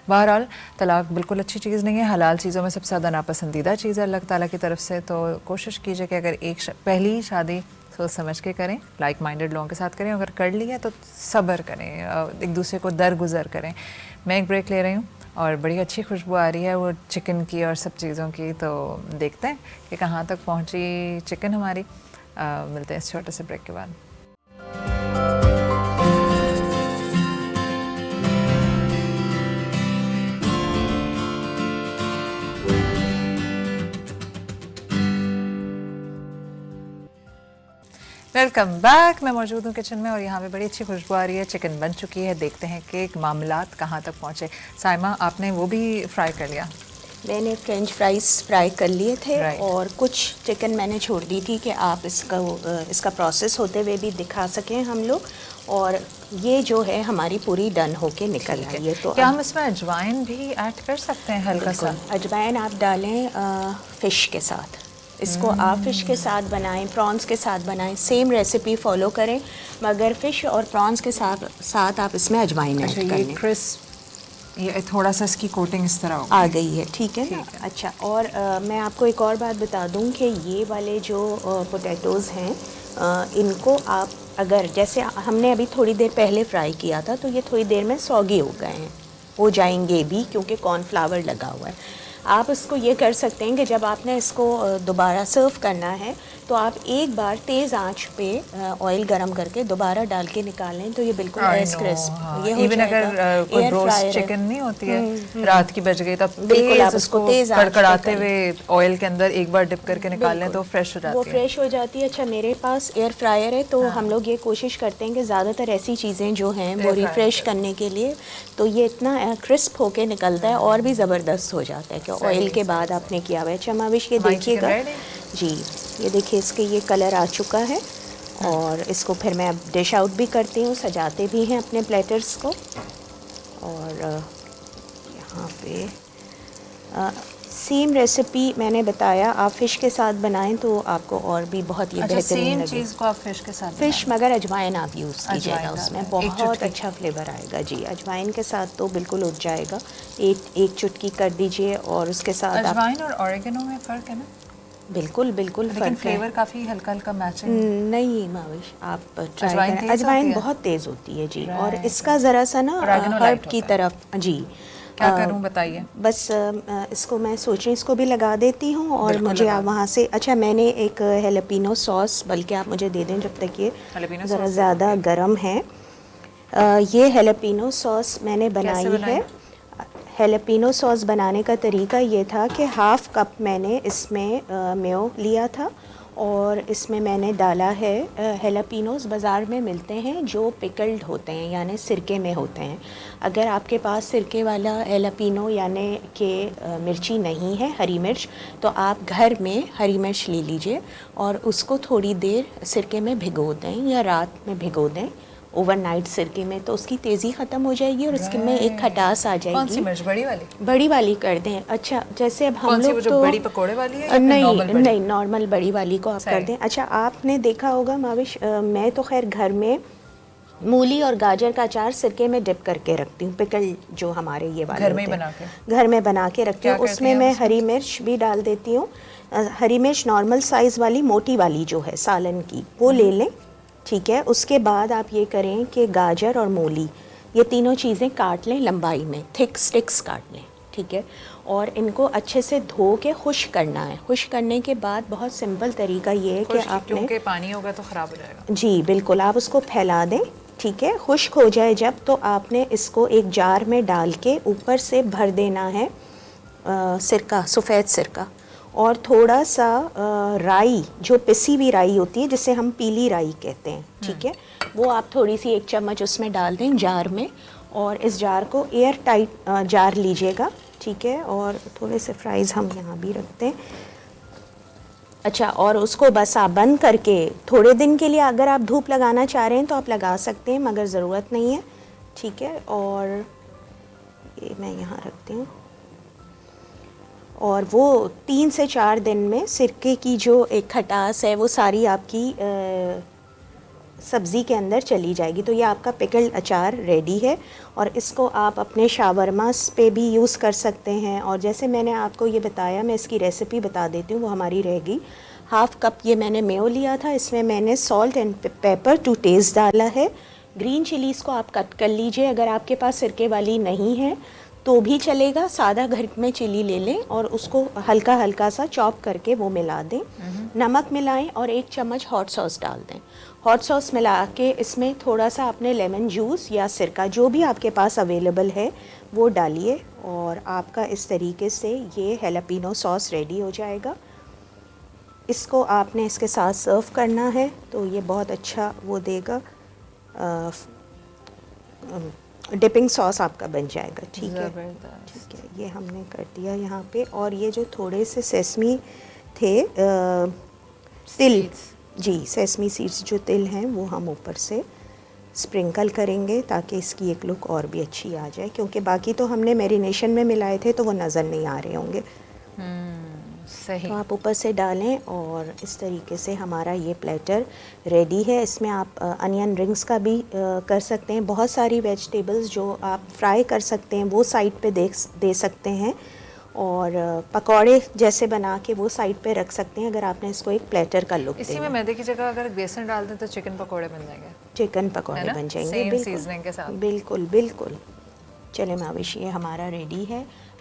بہرحال طلاق بالکل اچھی چیز نہیں ہے، حلال چیزوں میں سب سے زیادہ ناپسندیدہ چیز ہے اللہ تعالیٰ کی طرف سے. تو کوشش کیجیے کہ اگر پہلی شادی سوچ سمجھ کے کریں، لائک مائنڈیڈ لوگوں کے ساتھ کریں. اگر کر لی ہے تو صبر کریں، ایک دوسرے کو درگزر کریں. میں ایک بریک لے رہی ہوں اور بڑی اچھی خوشبو آ رہی ہے وہ چکن کی اور سب چیزوں کی، تو دیکھتے ہیں کہ کہاں تک پہنچی چکن ہماری. ملتے ہیں اس چھوٹے سے بریک کے بعد. Welcome back. میں موجود ہوں کچن میں اور یہاں پہ بڑی اچھی خوشبو آ رہی ہے. چکن بن چکی ہے، دیکھتے ہیں کہ معاملات کہاں تک پہنچے. سائمہ آپ نے وہ بھی فرائی کر لیا؟ میں نے فرینچ فرائز فرائی کر لیے تھے اور کچھ چکن میں نے چھوڑ دی تھی کہ آپ اس کا پروسیس ہوتے ہوئے بھی دکھا سکیں ہم لوگ. اور یہ جو ہے ہماری پوری ڈن ہو کے نکل آئی ہے. تو کیا ہم اس میں اجوائن بھی ایڈ کر سکتے ہیں ہلکا سا؟ اجوائن آپ ڈالیں فش کے ساتھ. اس کو آپ فش کے ساتھ بنائیں، پرانس کے ساتھ بنائیں، سیم ریسیپی فالو کریں، مگر فش اور پرانس کے ساتھ آپ اس میں اجوائن ایڈ کر لیں. کرسپ، یہ تھوڑا سا اس کی کوٹنگ اس طرح آ گئی ہے. ٹھیک ہے نا؟ اچھا. اور میں آپ کو ایک اور بات بتا دوں کہ یہ والے جو پوٹیٹوز ہیں ان کو آپ اگر جیسے ہم نے ابھی تھوڑی دیر پہلے فرائی کیا تھا تو یہ تھوڑی دیر میں سوگی ہو گئے ہیں، ہو جائیں گے بھی کیونکہ کارن فلاور لگا ہوا ہے. آپ اس کو یہ کر سکتے ہیں کہ جب آپ نے اس کو دوبارہ سرو کرنا ہے تو آپ ایک بار تیز آنچ پہ آئل گرم کر کے دوبارہ ڈال کے نکال لیں تو یہ بالکل ایز کرسپ یہ ہو ایون جائے اگر گا. کوئی ایئر روسٹ فرائر چکن نہیں ہوتی ہے رات کی بج گئی تب بالکل آپ اس کو تیز کڑکڑاتے ہوئے آئل کے اندر ایک بار ڈپ کر کے نکال لیں تو فریش ہو جاتی ہے. وہ فریش ہو جاتی ہے. اچھا میرے پاس ایئر فرائر ہے تو ہم لوگ یہ کوشش کرتے ہیں کہ زیادہ تر ایسی چیزیں جو ہیں وہ ریفریش کرنے کے لیے تو یہ اتنا کرسپ ہو کے نکلتا ہے اور بھی زبردست ہو جاتا ہے کہ آئل کے بعد آپ نے کیا ہوا ہے. اچھا ماوش یہ دیکھیے گا جی یہ دیکھیے اس کے یہ کلر آ چکا ہے اور اس کو پھر میں اب ڈش آؤٹ بھی کرتی ہوں, سجاتے بھی ہیں اپنے پلیٹرز کو. اور یہاں پہ سیم ریسیپی میں نے بتایا آپ فش کے ساتھ بنائیں تو آپ کو اور بھی بہت یہ بہترین لگے. چیز کو آپ فش کے ساتھ فش مگر اجوائن آپ یوز کیجیے گا اس میں بہت اچھا فلیور آئے گا. جی اجوائن کے ساتھ تو بالکل اٹھ جائے گا. ایک چٹکی کر دیجئے اور اس کے ساتھ اجوائن اور اوریگنو میں فرق ہے نا؟ بالکل بالکل لیکن فلیور کافی ہلکا ہلکا میچنگ نہیں ماوش آپ ٹرائی کریں. اجوائن بہت تیز ہوتی ہے جی اور اس کا ذرا سا نا ہرب کی طرف جی کیا کروں بتائیے. بس اس کو میں سوچ رہی اس کو بھی لگا دیتی ہوں اور مجھے آپ وہاں سے اچھا میں نے ایک ہیلپینو سوس بلکہ آپ مجھے دے دیں جب تک یہ ذرا زیادہ گرم ہے. یہ ہیلپینو سوس میں نے بنائی ہے. ہیلپینو سوس بنانے کا طریقہ یہ تھا کہ ہاف کپ میں نے اس میں میو لیا تھا اور اس میں نے ڈالا ہے ہیلپینوز بازار میں ملتے ہیں جو پکلڈ ہوتے ہیں یعنی سرکے میں ہوتے ہیں. اگر آپ کے پاس سرکے والا ہیلپینو یعنی کہ مرچی نہیں ہے ہری مرچ تو آپ گھر میں ہری مرچ لے لیجئے اور اس کو تھوڑی دیر سرکے میں بھگو دیں یا رات میں بھگو دیں اوور نائٹ سرکے میں تو اس کی تیزی ختم ہو جائے گی اور اس کے میں ایک کھٹاس آ جائے گی. کون سی مرچ بڑی والی؟ بڑی والی کر دیں. اچھا جیسے اب ہم لوگ تو بڑی پکوڑے والی ہے نہیں نارمل بڑی والی کو آپ کر دیں. اچھا آپ نے دیکھا ہوگا ماوش میں تو خیر گھر میں مولی اور گاجر کا اچار سرکے میں ڈپ کر کے رکھتی ہوں. پکل جو ہمارے یہ والے گھر میں بنا کے رکھتی ہوں. اس میں ہری مرچ بھی ڈال دیتی ہوں. ہری مرچ نارمل سائز والی موٹی والی جو ہے سالن کی وہ لے لیں ٹھیک ہے. اس کے بعد آپ یہ کریں کہ گاجر اور مولی یہ تینوں چیزیں کاٹ لیں لمبائی میں تھک سٹکس کاٹ لیں ٹھیک ہے اور ان کو اچھے سے دھو کے خشک کرنا ہے. خشک کرنے کے بعد بہت سمپل طریقہ یہ ہے کہ آپ نے کیونکہ پانی ہوگا تو خراب ہو جائے گا. جی بالکل آپ اس کو پھیلا دیں ٹھیک ہے. خشک ہو جائے جب تو آپ نے اس کو ایک جار میں ڈال کے اوپر سے بھر دینا ہے سرکہ سفید سرکہ اور تھوڑا سا رائی جو پسی ہوئی رائی ہوتی ہے جسے ہم پیلی رائی کہتے ہیں ٹھیک ہے وہ آپ تھوڑی سی ایک چمچ اس میں ڈال دیں جار میں اور اس جار کو ایئر ٹائٹ جار لیجئے گا ٹھیک ہے. اور تھوڑے سے فرائز ہم یہاں بھی رکھتے ہیں. اچھا اور اس کو بس آپ بند کر کے تھوڑے دن کے لیے اگر آپ دھوپ لگانا چاہ رہے ہیں تو آپ لگا سکتے ہیں مگر ضرورت نہیں ہے ٹھیک ہے. اور یہ میں یہاں رکھتی ہوں اور وہ 3 سے 4 دن میں سرکے کی جو ایک کھٹاس ہے وہ ساری آپ کی سبزی کے اندر چلی جائے گی. تو یہ آپ کا پکلڈ اچار ریڈی ہے اور اس کو آپ اپنے شاورماس پہ بھی یوز کر سکتے ہیں. اور جیسے میں نے آپ کو یہ بتایا میں اس کی ریسیپی بتا دیتی ہوں وہ ہماری رہ گئی. ہاف کپ یہ میں نے میو لیا تھا اس میں نے salt and pepper to taste ڈالا ہے. گرین چلیز کو آپ کٹ کر لیجئے اگر آپ کے پاس سرکے والی نہیں ہے تو بھی چلے گا. سادہ گھر میں چلی لے لیں اور اس کو ہلکا ہلکا سا چاپ کر کے وہ ملا دیں. نمک ملائیں اور 1 چمچ ہاٹ سوس ڈال دیں. ہاٹ سوس ملا کے اس میں تھوڑا سا اپنے لیمن جوس یا سرکہ جو بھی آپ کے پاس اویلیبل ہے وہ ڈالیے اور آپ کا اس طریقے سے یہ ہیلپینو سوس ریڈی ہو جائے گا. اس کو آپ نے اس کے ساتھ سرو کرنا ہے تو یہ بہت اچھا وہ دے گا ڈپنگ سوس آپ کا بن جائے گا ٹھیک ہے. ٹھیک ہے یہ ہم نے کر دیا یہاں پہ. اور یہ جو تھوڑے سے سیسمی تھے تل جی سیسمی سیڈس جو تل ہیں وہ ہم اوپر سے اسپرنکل کریں گے تاکہ اس کی ایک لک اور بھی اچھی آ جائے کیونکہ باقی تو ہم نے میرینیشن میں ملائے تھے تو وہ نظر نہیں آ رہے ہوں گے. صحیح. تو آپ اوپر سے ڈالیں اور اس طریقے سے ہمارا یہ پلیٹر ریڈی ہے. اس میں آپ انین رنگس کا بھی کر سکتے ہیں. بہت ساری ویجیٹیبلز جو آپ فرائی کر سکتے ہیں وہ سائڈ پہ دے سکتے ہیں اور پکوڑے جیسے بنا کے وہ سائڈ پہ رکھ سکتے ہیں اگر آپ نے اس کو ایک پلیٹر کا لک اسی میں میدے کی جگہ اگر بیسن ڈال دیں تو چکن پکوڑے بن جائیں گے. چکن پکوڑے بن جائیں گے سیم سیزننگ کے ساتھ. بالکل بالکل. چلے ماوش یہ ہمارا ریڈی ہے.